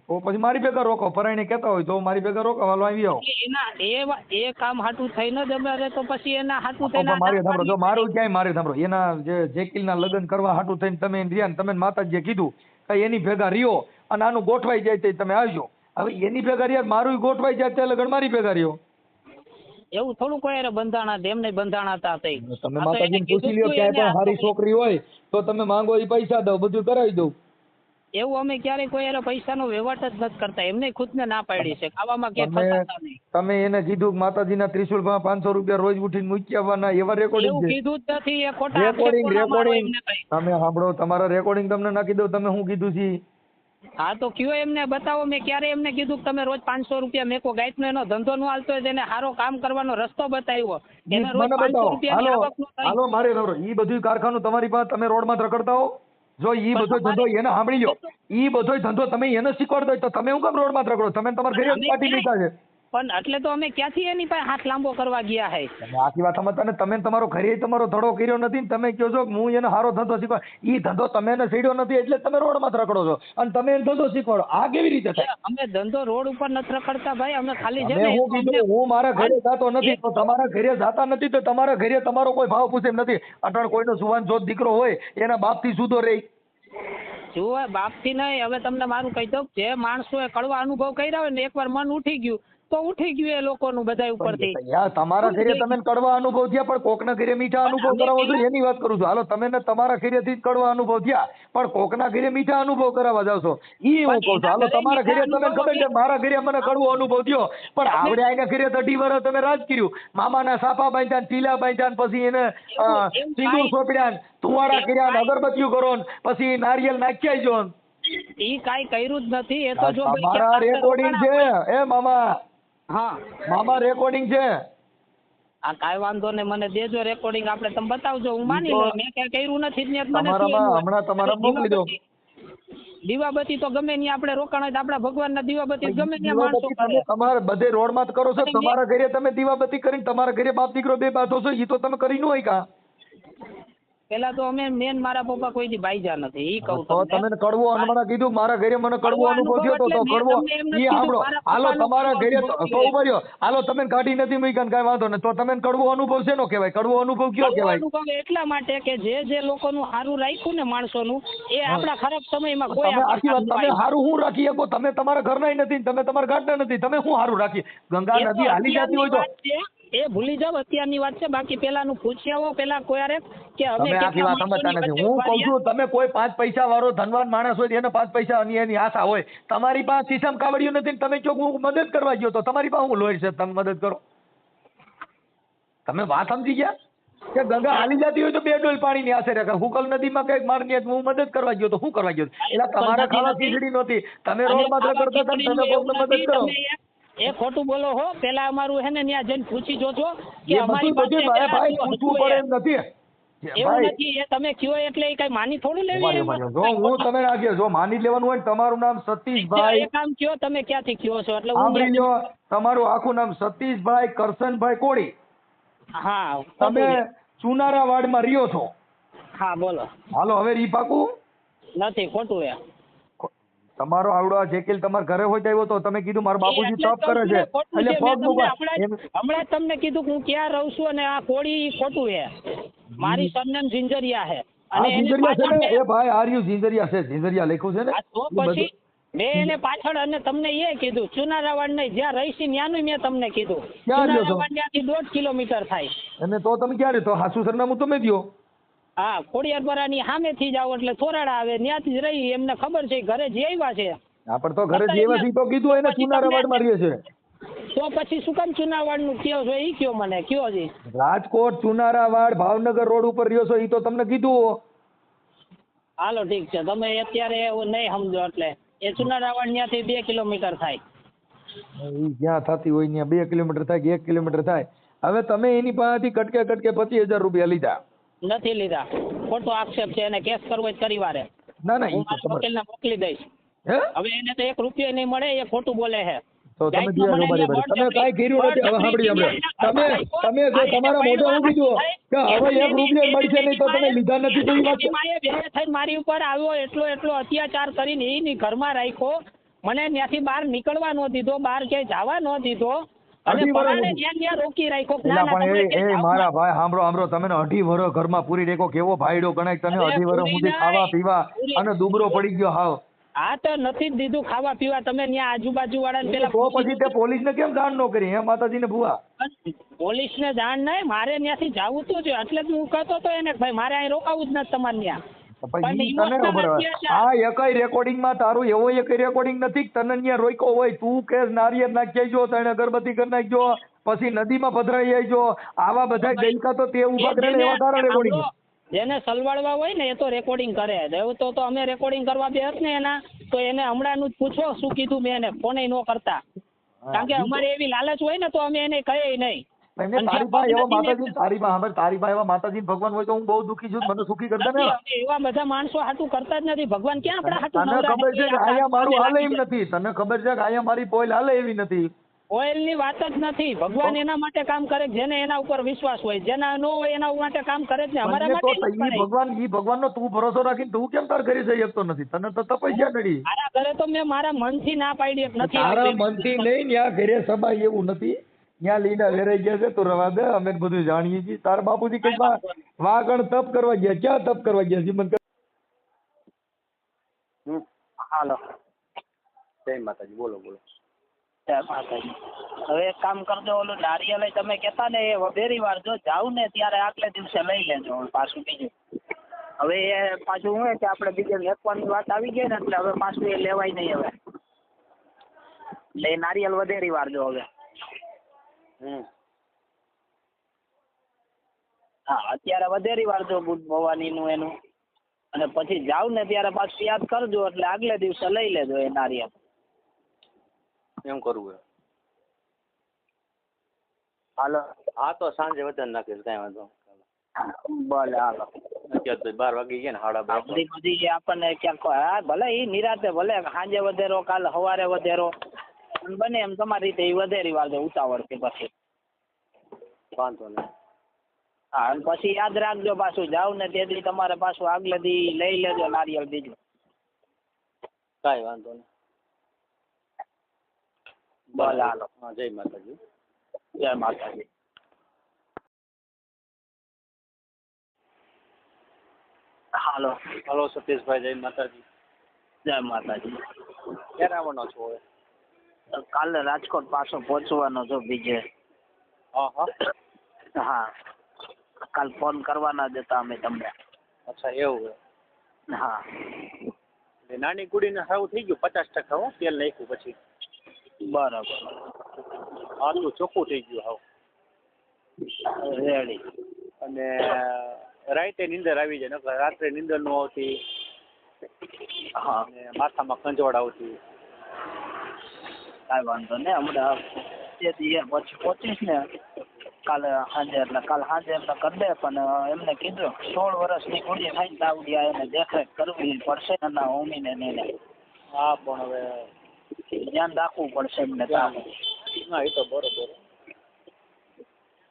તો પછી મારી ભેગા રોકો, પરાઈને કહેતા હોય તો મારી ભેગા રોકાવ, હાલો આવી આવો. એના એ કામ હાટું થઈને જ અમારે તો પછી એના હાટું થઈને મારી સાંભળો, જો મારું ક્યાંય મારે સાંભળો, એના જે જેકીલના લગ્ન કરવા હાટું થઈને તમે રહ્યા ને, તમે માતાજીએ કીધું કે એની ભેગા રહ્યો અને આનું ગોઠવાઈ જાય તો તમે આવજો. હવે એની ભેગા રહ્યા, મારું ગોઠવાઈ જાય તે લગ્ન મારી ભેગા રહ્યો. એવું થોડું કોઈ હારે બંધાણા હતા, એમને બંધાણા હતા. તમે માતાજીને પૂછી લ્યો, ક્યાંય પણ સારી છોકરી હોય તો તમે માંગો એ પૈસા દો, બધું કરાવી દઉં. એવું અમે ક્યારેય કોઈ હારે પૈસાનો વહીવટ જ નથી કરતા. એમને ખુદને ના પાડી છે, ખાવામાં કે તમે એને કીધું કે માતાજીના ત્રિશુલમાં 500 રૂપિયા રોજ ઉઠીને મૂકી આવવાના, એવા રેકોર્ડિંગ એવું છે. કીધું જ નથી. એ ખોટા રેકોર્ડિંગ તમે સાંભળો, તમારા રેકોર્ડિંગ તમને નાખી દઉં, તમે શું કીધું છે. હા તો કયો એમને બતાવો. મેં ક્યારે એમને કીધું કે તમે રોજ 500 રૂપિયા મેકો, ગાયતનો એનો ધંધો નો હાલતો હોય તેને સારો કામ કરવાનો રસ્તો બતાવ્યો. એને રોજ 500 રૂપિયાની આવક નો થાય. હાલો મારે ઈ બધું કારખાનું તમારી પાસે, તમે રોડમાં રખડતા હો. જો ઈ બધો ધંધો એને સાંભળી લો, ઈ બધો ધંધો તમે એને શીખવાડતા હોય તો તમે હું કેમ રોડમાં રખડો? તમે તમારા ઘરે પાર્ટી લીધા છે. પણ એટલે તો અમે ક્યાંથી એની પાસે હાથ લાંબો કરવા ગયા હે? આખી વાત સમજતા ને. તમે તમારો ઘરે તમારો ધડો કર્યો નથી, તમે કહો છો કે હું એને સારો ધંધો શીખવાડ. ઈ ધંધો તમે એને સીડ્યો નથી એટલે તમે રોડમાં રખડો છો અને તમે એને ધંધો શીખવાડો. આ કેવી રીતે થાય? અમે ધંધો રોડ ઉપર નથી રખડતા ભાઈ. અમે ખાલી છે મેં હું કીધું, હું મારા ઘરે જાતો નથી તો તમારા ઘરે જાતા નથી તો તમારા ઘરે તમારો કોઈ ભાવ પૂછે એમ નથી. અટણ કોઈનો સુવાન જોત દીકરો હોય એના બાપથી સુધો રહી. જુઓ બાપથી નહીં, હવે તમને મારું કહી દઉં, જે માણસોએ કડવા અનુભવ કર્યા હોય ને એકવાર મન ઉઠી ગયું તો ઉઠી ગયું એ લોકોનું બધા ઉપરથી. તમારા ઘરે તમે કડવા અનુભવ થયા પણ કોકના ઘરે મીઠા અનુભવ કરાવો છો એની વાત કરું છું. હાલો તમે તમારા ઘરેથી જ કડવા અનુભવ થયા પણ કોકના ઘરે મીઠા અનુભવ કરાવવા જાવ છો ઈ હું કહું છું. હાલો તમારા ઘરે તમે ખબર છે, મારા ઘરે મને કડવો અનુભવ થયો પણ આવડે આના ઘરે 30 વર્ષ તમે રાજ કર્યું. મામાના સાપા બાંધ્યા, ટીલા બાંધ્યા, પછી એને સિંદૂર સોંપડ્યા, ધુવાડા કર્યા, અગરબત્તીઓ કરો, પછી નારિયેલ નાખ્યા જો. ઈ કાઈ કર્યું જ નથી. એ તો જો મારા રેકોર્ડિંગ છે એ મામા. હા મામા રેકોર્ડિંગ છે. આ કાઈ વાંધો ને મને દેજો રેકોર્ડિંગ, આપણે તમે બતાવજો, હું માની લઉં મેં કઈ કર્યું નથી. હમણાં તમારા મોકલી દો. દીવાબત્તી તો ગમે ત્યાં આપણે રોકાણ હોય તો આપણા ભગવાનના દીવાબત્તી ગમે ત્યાં માણસો કરે. તમારે બધે રોડમાં જ કરો છો. તમારા ઘરે તમે દીવાબત્તી કરીને તમારા ઘરે બાપ દીકરો બે બાંધો છો, ઈ તો તમે કરી ન હોય કા? પેલા તો અમે મેન મારા પપ્પા કોઈ દી બાઈજા નથી, ઈ કહું તો તમે કડવો હમણાં કીધું મારા ઘરે મને કડવો અનુભવ થયો તો કડવો ઈ સાંભળો. હાલો તમારા ઘરે તો ઉભા રહ્યો. હાલો તમે કાઢી નથી મૂક્યા ને કાંઈ વાંધો નહીં, તો તમે કડવો અનુભવ શેનો કહેવાય? કડવો અનુભવ કયો કહેવાય? અનુભવ એટલા માટે કે જે લોકોનું સારું રાખ્યું ને માણસોનું એ આપણા ખરાબ સમયમાં કોઈ આખી વાત તમે સારું હું રાખી શકો? તમે તમારા ઘરના નથી, તમે તમારા ગાંઠના નથી, તમે શું સારું રાખી? ગંગા નદી હાલી જતી હોય તો એ ભૂલી જાવ, અત્યારની વાત છે. બાકી પેલાનું પૂછી આવો પેલા કોઈ આરે કે અમે આખી વાત સમજતા નથી. હું કહું છું તમે કોઈ 5 પૈસા વાળો ધનવાન માણસ હોય એને 5 પૈસા એની આશા હોય. તમારી પાસે સીસમ કાવડિયું નથી, તમે કહો હું મદદ કરવા ગયો તો તમારી પાસે હું લોહી છે તમે મદદ કરો? તમે વાત સમજી ગયા કે ગંગા હાલી જતી હોય તો 2 ડોલ પાણીની આશરે રાખે. હુકલ નદીમાં કઈક મારની હું મદદ કરવા ગયો તો શું કરવા ગયો? એટલે તમારા ખાવા ખીચડી નહોતી, તમે રોડમાં રખડતા હતા, તમે કોઈને મદદ કરો. એ ખોટું બોલો હો. પેલા અમારું હે ને ત્યાં જઈને પૂછી જોજો કે અમારી પાસે ભાઈ પૂછવું પડે એમ નથી. એવું નથી, એ તમે કયો એટલે એ કઈ માની થોડી લેવી. જો હું તમે રાખીએ, જો માની લેવાનું હોય તમારું નામ સતીશભાઈ, એ કામ કયો તમે ક્યાંથી કયો છો એટલે સાંભળી લો, તમારું આખું નામ સતીશભાઈ કરશનભાઈ કોળી. હા તમે ચુનારા વાડમાં રહ્યો છો? હા બોલો. હાલો હવે રી પાકું નથી, ખોટું એ. તમારો આવડો આ જેકેલ તમારા ઘરે હોય આવ્યો તો તમે કીધું મારા બાપુજી તપ કરે છે એટલે હમણાં તમને કીધું હું ક્યાં રહું છું અને આ કોળી ખોટું છે. મારી સરનેમ ઝિંઝરિયા છે અને ઝિંઝરિયા છે ને એ ભાઈ આર્યુ ઝિંઝરિયા છે, ઝિંઝરિયા લખ્યું છે ને. તો પછી મેં એને પાછળ અને તમને એ કીધું ચુનારાવાડ નહીં, જ્યાં રહીશી ત્યાંનું મેં તમને કીધું. ચુનારાવાડ ત્યાંથી 1.5 કિલોમીટર થાય. અને તો તમે ક્યાં રહેતો? હાસુ સરનામું તમે દો. હા ખોડિયારપરાની સામેથી જાવ એટલે થોરાડા આવે, ત્યાંથી જ રહી. એમને ખબર છે ઘરે જે આવ્યા છે. હા પણ તો ઘરે જે આવ્યા તો કીધું એને ચુનારાવાડમાં રહે છે. તો પછી શું કામ ચુનારાવાડનું કયો છો? ઈ કયો મને કયો છે. રાજકોટ ચુનારાવાડ ભાવનગર રોડ ઉપર રહ્યો છો ઈ તો તમને કીધું. હાલો ઠીક છે, તમે અત્યારે એવું નહીં સમજો. એટલે એ ચુનારાવાડ ત્યાંથી 2 કિલોમીટર થાય. ઈ જ્યાં થતી હોય ત્યાં 2 કિલોમીટર થાય કે 1 કિલોમીટર થાય. હવે તમે એની પાસેથી કટકે 25,000 રૂપિયા લીધા? નથી લીધા. ખોટો આક્ષેપ છે, એને કેસ કરવો જ કરી વારે. ના ના હું ઈ તો મારા તમારે વકીલને મોકલી દઈશ. હે હવે એને તો 1 રૂપિયો નહીં મળે, એ ખોટું બોલે છે. તો તમે ગાઈડમાં દિયા મને બરાબર અહીંયા તમે કાંઈ કર્યું નથી. હવે સાંભળી તમે જો તમારા મોઢે હું કીધું કે હવે 1 રૂપિયો મળશે નહીં તો તમે લીધા નથી તો એ વાત છે. બે થઈને મારી ઉપર આવ્યો, એટલો અત્યાચાર કરીને એની ઘરમાં રાખ્યો, મને ત્યાંથી બહાર નીકળવા ન દીધો, બહાર ક્યાંય જવા ન દીધો, અને અઢી વર્ષ પરાણે ત્યાં રોકી રાખ્યો. એલા ના, ના, પણ તમે એ ક્યાંય જાઓ મારા ના. ભાઈ સાંભળો તમે 2.5 વર્ષ ઘરમાં પૂરી રેખો કેવો ભાઈડો ગણાય તને અરે 2.5 વર્ષ પૂરી સુધી ખાવા નહીં. પીવા પૂરી. અને દુબળો પડી ગયો હાવ. હા તો નથી જ દીધું ખાવા પીવા. તમે ત્યાં આજુબાજુ વાળાને પેલા તો પછી તે પોલીસને કેમ જાણ ન કરી હે માતાજીને ભૂવા? પોલીસને જાણ નહીં, મારે ત્યાંથી જવું તું જ, એટલે જ હું કહેતો હતો એને કે ભાઈ મારે અહીં રોકાવું જ નથી તમારે ત્યાં. પછી ઈ પણ તને ખબર હોય emotional આ એકય રેકોર્ડિંગમાં તારું એવો એક રેકોર્ડિંગ નથી કે તને ત્યાં રોક્યો હોય તું કે નારિયેળ નાખી આવજો તને અગરબત્તી કરી નાખજો પછી નદીમાં પધરાઈ આવજો આવા બધા ગઈકા તો તે ઉભા કરેલા એવા તારા રેકોર્ડિંગ. જેને સલવાડવા હોય ને એ તો રેકોર્ડિંગ કરે. એવું તો અમે રેકોર્ડિંગ કરવા બેસ ને એના, તો એને હમણાંનું જ પૂછો શું કીધું મેં એને, ફોને ન કરતા. કારણ કે અમારે એવી લાલચ હોય ને તો અમે એને કહીએ નહીં. તારી પાસે એવા માતાજી તારી પાસે એવા માતાજી ભગવાન હોય તો હું બહુ દુઃખી છું મને સુખી કરતા ને. એવા બધા માણસો હાટું કરતા જ નથી. ભગવાન ક્યાં આપણા હાટું તને ખબર છે કે અહીંયા મારું હાલે એમ નથી. તને ખબર છે કે અહીંયા મારી પોઈલ હાલે એવી નથી. ઓઇલ ની વાત જ નથી. ભગવાન એના માટે કામ કરે જેને એના ઉપર વિશ્વાસ હોય, જેના ન હોય એના માટે કામ કરે જ ને. અમારા માટે ઈ ભગવાનનો તું ભરોસો રાખીને તું કેમ તાર ઘરે જઈ શકતો નથી? તને તો તપસ્યા નડી. મારા ઘરે તો મેં મારા મનથી ના પાડી નથી. તારા મનથી નહીં ત્યાં ઘરે સભાય એવું નથી. ત્યાં લીડા વેરાઈ ગયા છે તો રવા દે અમે બધું જાણીએ છીએ. તારા બાપુજી કઈ વાગણ તપ કરવા ગયા? ક્યાં તપ કરવા ગયા છે? મને હાલો. જય માતાજી. બોલો બોલો. જય માતાજી. હવે એક કામ કરજો, ઓલું નારિયેળ તમે કહેતા ને એ વધેરી વાર જો જાવ ને ત્યારે આગલે દિવસે લઈ લેજો પાછું બીજું. હવે એ પાછું શું કે આપણે બીજે લેખવાની વાત આવી ગઈ ને એટલે હવે પાછું એ લેવાય નહીં. હવે એટલે એ નારિયેળ વધેરી વાર જો હવે. હા અત્યારે વધેરી વાર જો બુટ ભવાનીનું એનું, અને પછી જાવ ને ત્યારે પાછું યાદ કરજો એટલે આગલે દિવસે લઈ લેજો એ નારિયેળ. એમ કરવું. હાલો. હા તો સાંજે વધારે નાખીશ કાંઈ વાંધો. ભલે હાલો. અત્યારે તો 12 વાગી ગયા ને 12:30. બધી આપણને ક્યાંક હા ભલે એ નિરાતે ભલે સાંજે વધેરો કાલ સવારે વધેરો બને એમ તમારી રીતે એ વધેરી વાર ઉતાવળ કે પછી વાંધો નહીં. હા અને પછી યાદ રાખજો પાછું જાવ ને તેથી તમારે પાછું આગલે દી લઈ લેજો નારિયેળ બીજું. કાંઈ વાંધો નહીં. ભલે હાલો. હા જય માતાજી. જય માતાજી. હાલો. હલો સતીશભાઈ. જય માતાજી. જય માતાજી. ક્યારે આવવાનો છો હવે? કાલે રાજકોટ પાછો પહોંચવાનો છો બીજે. હા કાલ ફોન કરવાના જ હતા અમે તમને. અચ્છા એવું. હા એટલે નાની કુડીને સારું થઈ ગયું 50% હો તેલ નાખ્યું પછી. બરાબર. આટલું ચોખ્ખું થઈ ગયું હાવ. રેડી. અને રાતે નીંદર આવી જાય નકર રાત્રે નીંદર ન આવતી. હા અને માથામાં ખંજવાળ આવતી. કાંઈ વાંધો નહીં. હમણાં તે દી પછી પહોંચીશ ને કાલે સાંજે એટલે કાલ સાંજે એમને કરી દે. પણ એમને કીધું 16 વર્ષની કુડી થાય તાવડિયા એને દેખરેખ કરવી પડશે એના હોમીને એને. હા પણ હવે ધ્યાન રાખવું પડશે એમને. ના એ તો બરોબર.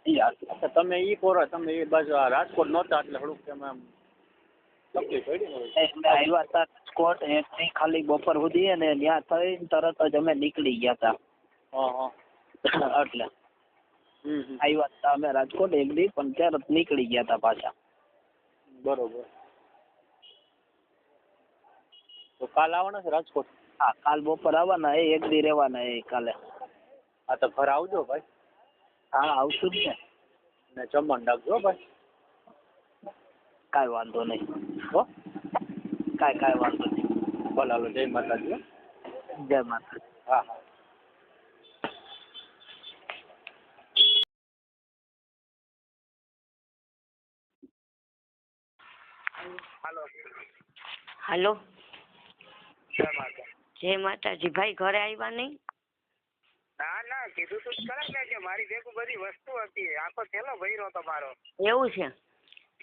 યાર તમે ઈ કરો તમે એ બાજુ આ રાજકોટ નહોતા એટલે થોડુંક તમે આમ તકલીફ પડી ને. અમે આવ્યા હતા રાજકોટ એથી ખાલી બપોર સુધી અને ત્યાં થઈને તરત જ અમે નીકળી ગયા હતા. હા એટલે આવ્યા હતા અમે રાજકોટ એક દી પણ તરત નીકળી ગયા હતા પાછા. બરોબર. તો કાલ આવવાના છે રાજકોટ? હા કાલ બપોર આવવાના એ એક દી રહેવાના એ કાલે. હા તો ઘર આવજો ભાઈ. હા આવશું જ ને. ને જમવાનું રાખજો ભાઈ. કાંઈ વાંધો નહીં. હો કાંઈ વાંધો નહીં. ભલે હાલો. જય માતાજી. જય માતાજી. હા હા. હાલો. જય માતા. જય માતાજી. ભાઈ ઘરે આવ્યા નહીં? ના કીધું તું ખરા ને કે મારી ભેગું બધી વસ્તુ હતી. આખો થેલો ભર્યો તમારો. એવું છે?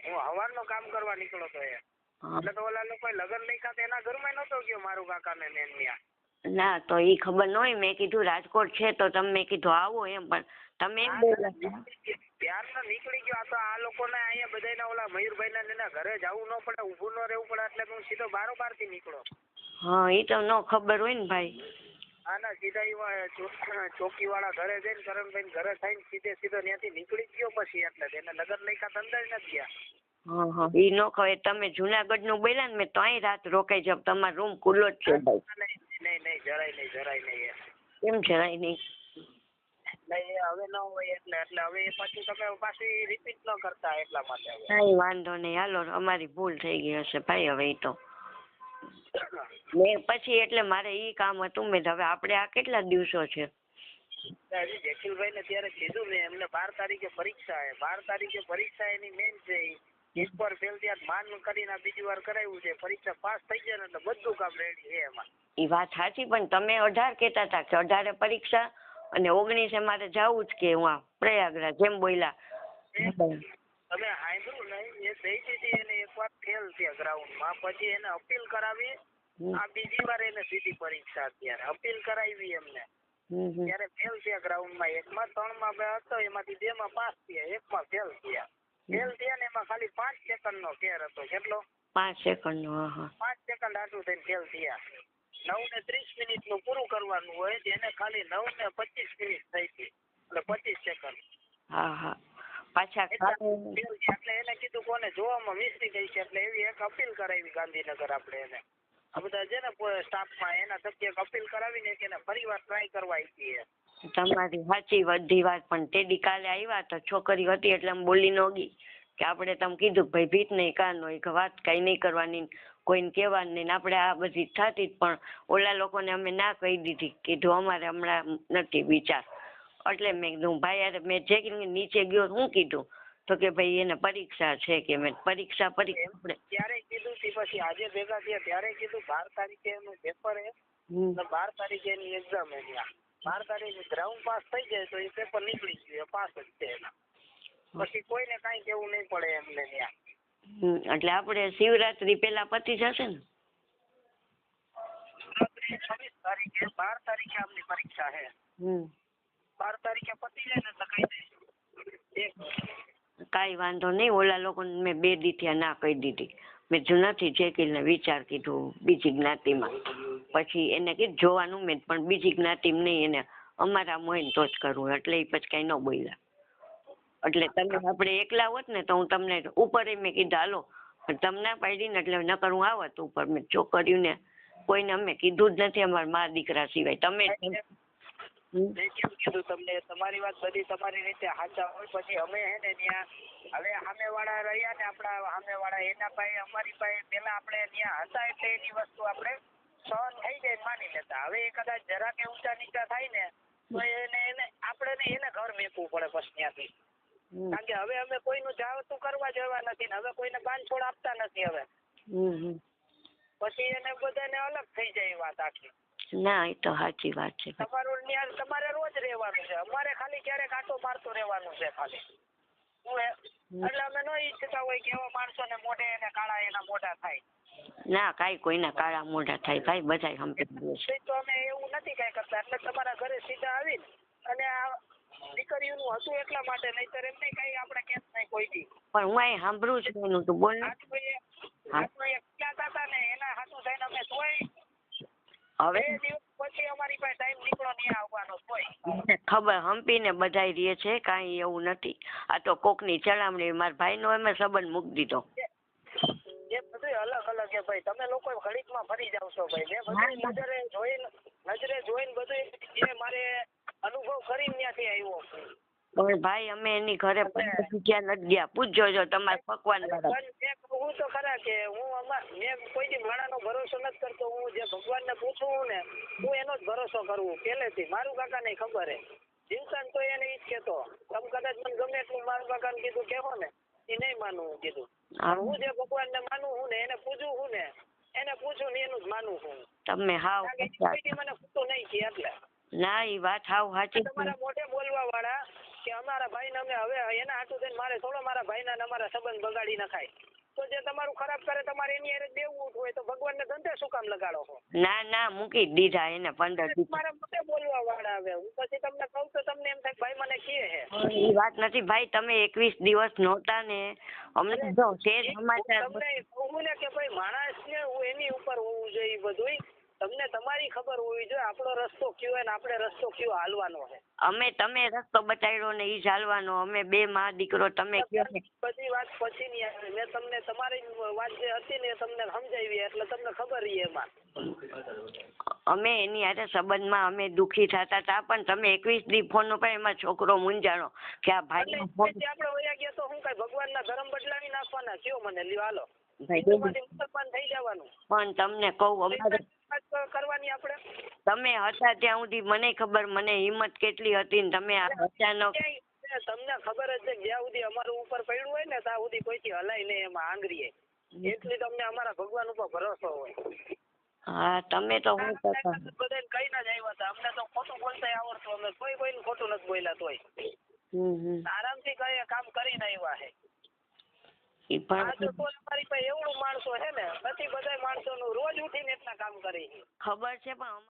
હું હવારનો કામ કરવા નીકળો તો એ. હા. એટલે તો ઓલા લોકો લગ્ન લઈ ખાતે એના ઘરમાં નહોતો ગયો મારું કાકાને ને ત્યાં. ના તો ઈ ખબર ન હોય, મેં કીધું રાજકોટ છે તો તમે મેં કીધું આવો એમ, પણ તમે એમ બોલ્યા. ત્યારનો નીકળી ગયો. આ તો આ લોકોને અહીંયા બધાના ઓલા મયુરભાઈના ને એના ઘરે જવું ન પડે, ઊભું ન રહેવું પડે, એટલે હું સીધો બારોબાર થી નીકળો. હા ઈ તો ન ખબર હોય ને ભાઈ. આના સીધા ચોકી વાળા ઘરે જઈને કરણભાઈ ઘરે થઈને સીધો ત્યાંથી નીકળી ગયો પછી, એટલે એને લગ્ન લઈ ખાતે અંદર નથી ગયા. હા હા ઈ ન કહે. તમે જુનાગઢ નું બોલ્યા ને, મેં તો અહીં રાત રોકાઈ જાવ, તમારો રૂમ ખુલ્લો જ છે ભાઈ. નહીં જરાય નહીં. કેમ જરાય નહીં? એટલે એ હવે ન હોય એટલે હવે એ પછી તમે પાછી રિપીટ ન કરતા એટલા માટે. કઈ વાંધો નહીં, હાલો અમારી ભૂલ થઈ ગઈ હશે ભાઈ. હવે ઈ તો મેં પછી એટલે મારે ઈ કામ હતું, મેં હવે આપણે આ કેટલા દિવસો છે. હજી જકીલભાઈ ને ત્યારે કીધું મેં એમને 12 તારીખે પરીક્ષા છે. 12 તારીખે પરીક્ષા એની મેઇન છે. એક વાર ફેલ ત્યાં માન કરીને બીજી વાર કરાવ્યું છે. પરીક્ષા પાસ થઈ જાય ને એટલે બધું કામ રેડી છે એમાં. ઈ વાત સાચી, પણ તમે 18 કહેતા હતા કે 18 પરીક્ષા અને 19 મારે જવું જ કે હું પ્રયાગરાજ જેમ બોલ્યા. તમે સાંભળ્યું નહીં? એ દઈ દીધી એને એકવાર ફેલ થયા ગ્રાઉન્ડમાં, પછી એને અપીલ કરાવી. આ બીજી વાર એને સીધી પરીક્ષા અત્યારે અપીલ કરાવી એમને. ત્યારે ફેલ થયા ગ્રાઉન્ડમાં. 1માં 3માં હતો, એમાંથી 2માં પાસ થયા, 1માં ફેલ થયા. ફેલ થયા ને એમાં ખાલી 5 સેકન્ડનો ફેર હતો. કેટલો? 5 સેકન્ડનો. હા 5 સેકન્ડ આટલું થઈને ફેલ થયા. 9 ને 30 મિનિટનું પૂરું કરવાનું હોય, એને ખાલી 9 ને 25 મિનિટ થઈ ગઈ, એટલે 25 સેકન્ડ. હા પાછા એટલે એને કીધું કોને જોવામાં મિસ્ટેક થઈ છે, એટલે એવી એક અપીલ કરાવી ગાંધીનગર. આપણે એને આ બધા છે ને સ્ટાફમાં એના થકી એક અપીલ કરાવીને કે એને ફરીવાર ટ્રાય કરવા આપી. તમારી સાચી બધી વાત, પણ તેડી કાલે આવ્યા તો છોકરી હતી એટલે આમ બોલી ન ગઈ કે આપણે તમે કીધું ભાઈ ભીત નહીં કાન હોય કે વાત કઈ નહીં કરવાની, કોઈને કહેવાની નહીં. આપણે આ બધી થતી જ, પણ ઓલા લોકોને અમે ના કહી દીધી, કીધું અમારે હમણાં નથી વિચાર. એટલે મેં કીધું ભાઈ યાર, મેં જે નીચે ગયો હું કીધું તો કે ભાઈ એને પરીક્ષા છે કે મેં પરીક્ષા આપણે ત્યારે કીધું પછી આજે ભેગા થયા ત્યારે કીધું 12 તારીખે એનું પેપર છે, 12 તારીખે એની એક્ઝામ છે. 12 તારીખે ગ્રાઉન્ડ પાસ થઈ જાય તો એ પેપર નીકળી ગયું, પાસ જ છે એના. પછી કોઈને કાંઈ કેવું નહીં પડે એમને ત્યાં. એટલે આપણે શિવરાત્રી પેલા પતી જશે ને? 26 તારીખે 12 તારીખે આપણી પરીક્ષા છે. 12 તારીખે પતી જાય ને એટલે કહી દઈશું. કાંઈ વાંધો નહીં. ઓલા લોકોને મેં 2 દી થયા ના કહી દીધી. મેં જો નથી જેકીલને વિચાર કીધું બીજી જ્ઞાતિમાં, પછી એને કીધું જોવાનું મેં, પણ બીજી જ્ઞાતિમાં નહીં, એને અમારા મોઈને તો જ કરવું, એટલે એ પછી કાંઈ ન બોલ્યા. એટલે તમે આપણે એકલા હોત ને તો હું તમને ઉપર મેં કીધું હાલો, તમને ના પાડી ને એટલે નકર હું આવત ઉપર. મેં છોકર્યું ને કોઈને અમે કીધું જ નથી અમારા મા દીકરા સિવાય. તમે કેમ કીધું તમને? તમારી વાત બધી તમારી રીતે સાચા હોય. પછી અમે હે ને ત્યાં હવે સામેવાળા રહ્યા ને, આપણા સામેવાળા એના પાસે અમારી પાસે પેલા આપણે ત્યાં હતા એટલે એની વસ્તુ આપણે સહન થઈ જાય માની લેતા. હવે એ કદાચ જરા કે ઊંચા નીચા થાય ને તો એને આપણે એને ઘર મેકવું પડે પછી ત્યાંથી. કારણ કે હવે અમે કોઈનું જાવતું કરવા જવા નથી ને હવે કોઈને બાંધછોડ આપતા નથી. હવે પછી એને બધાને અલગ થઈ જાય વાત આખી. ના એ તો સાચી વાત છે. તમારું ત્યાં તમારે રોજ રહેવાનું છે, અમારે ખાલી ક્યારેક આટો મારતો રહેવાનું છે ખાલી. એટલે અમે ન ઈચ્છતા હોય કે એવા માણસોને મોઢે એને કાળા એના મોઢા થાય. ના કાંઈ કોઈના કાળા મોઢા થાય ભાઈ, બધાય સમજી છે. તો અમે એવું નથી કાંઈ કરતા. એટલે તમારા ઘરે સીધા આવીને અને આ દીકરીઓનું હતું એટલા માટે, નહીંતર એમ નહીં કાંઈ આપણે કેસ નહીં કોઈ દી. પણ હું અહીં સાંભળું છું એનું, તું બોલ ને. ક્યાં હતા ને એના હાથું થઈને અમે તોય હવે 2 દિવસ પછી અમારી પાસે ટાઈમ નીકળો નહીં આવવાનો તોય. ખબર હંપીને બધાય રહે છે, કાંઈ એવું નથી. આ તો કોકની ચડામણી. મારા ભાઈનો અમે સંબંધ મૂકી દીધો. એ બધું અલગ અલગ છે ભાઈ. તમે લોકો ઘડીકમાં ફરી જાવ છો ભાઈ. મેં બધું નજરે જોઈને બધું એ મારે અનુભવ કરીને ત્યાંથી આવ્યો. પણ ભાઈ અમે એની ઘરે ક્યાં નથી ગયા. પૂછજો જો તમારે પકવાન હું તો ખરા કે મેં કોઈ દી માણાનો ભરોસો નથી કરતો. હું જે ભગવાનને પૂછું ને હું એનો જ ભરોસો કરવું પહેલેથી. મારું કાકાને ખબર હે જીવતાને તો એને ઈ જ કહેતો. તમે કદાચ મને ગમે એટલું મારું કાકાને કીધું કહેવો ને એ નહીં માનવું. હું કીધું હું જે ભગવાનને માનું હું ને એને પૂછું હું ને એને પૂછું ને એનું જ માનું છું. તમે હાવ મને ખોટું નહીં છે એટલે. ના એ વાત હાવ સાચી. તમારા મોઢે બોલવા વાળા કે અમારા ભાઈને અમે હવે એના હાથું થઈને મારે થોડો મારા ભાઈના અમારા સંબંધ બગાડી નખાય. રસ્તો જે તમારું ખરાબ કરે તમારે એની હારે દેવું હોય તો ભગવાનને ધંધે શું કામ લગાડો છો? ના ના મૂકી જ દીધા એને 15 દિવસ. મારા મતે બોલવા વાળા આવે હું પછી તમને કહું તો તમને એમ થાય ભાઈ મને કહે છે એ વાત નથી ભાઈ, તમે 21 દિવસ નહોતા ને અમને જો છે સમાચાર. તમને કહું ને કે ભાઈ માણસ ને હું એની ઉપર હોવું જોઈએ બધું. તમને તમારી ખબર હોવી જોઈએ આપણો રસ્તો કયો હોય ને આપણે રસ્તો કયો હાલવાનો છે. તમે રસ્તો બતાવ્યો ને ઈ ચાલવાનો. અમે બે માં દીકરો તમે કયો ને બધી વાત પછી ની આવે. મેં તમને તમારી વાત જે હતી ને એ તમને સમજાવી એટલે તમને ખબર રહી એમાં. અમે એની હારે સંબંધમાં અમે દુખી થતા હતા પણ તમે 21 દી ફોન ઉપર એમાં છોકરો મૂંઝાણો કે આ ભાઈ આપણે વયા ગયા તો હું કઈ ભગવાનના ધર્મ બદલાવી નાખવાના કયો મને લ્યો હાલો મુસલમાન થઈ જવાનું. પણ તમને કહું અમારે કરવાની આપણે તમે હતા ત્યાં સુધી મને ખબર મને હિંમત કેટલી હતી ને તમે અચાનક તમને ખબર જ છે જ્યાં સુધી અમારું ઉપર પડ્યું હોય ને ત્યાં સુધી કોઈથી હલાય નહીં એમાં આંગળીએ એટલી તમને અમારા ભગવાન ઉપર ભરોસો હોય. હા તમે તો હું કરતા બધાને કઈ ના જ આવ્યા હતા. અમને તો ખોટું બોલતા આવડતું. અમે કોઈને ખોટું નથી બોલ્યા તોય આરામથી કઈ કામ કરીને આવ્યા છે. આ તો અમારી પાસે એવડું માણસો છે ને પછી બધા માણસોનું રોજ ઉઠીને એટલા કામ કરી ખબર છે પણ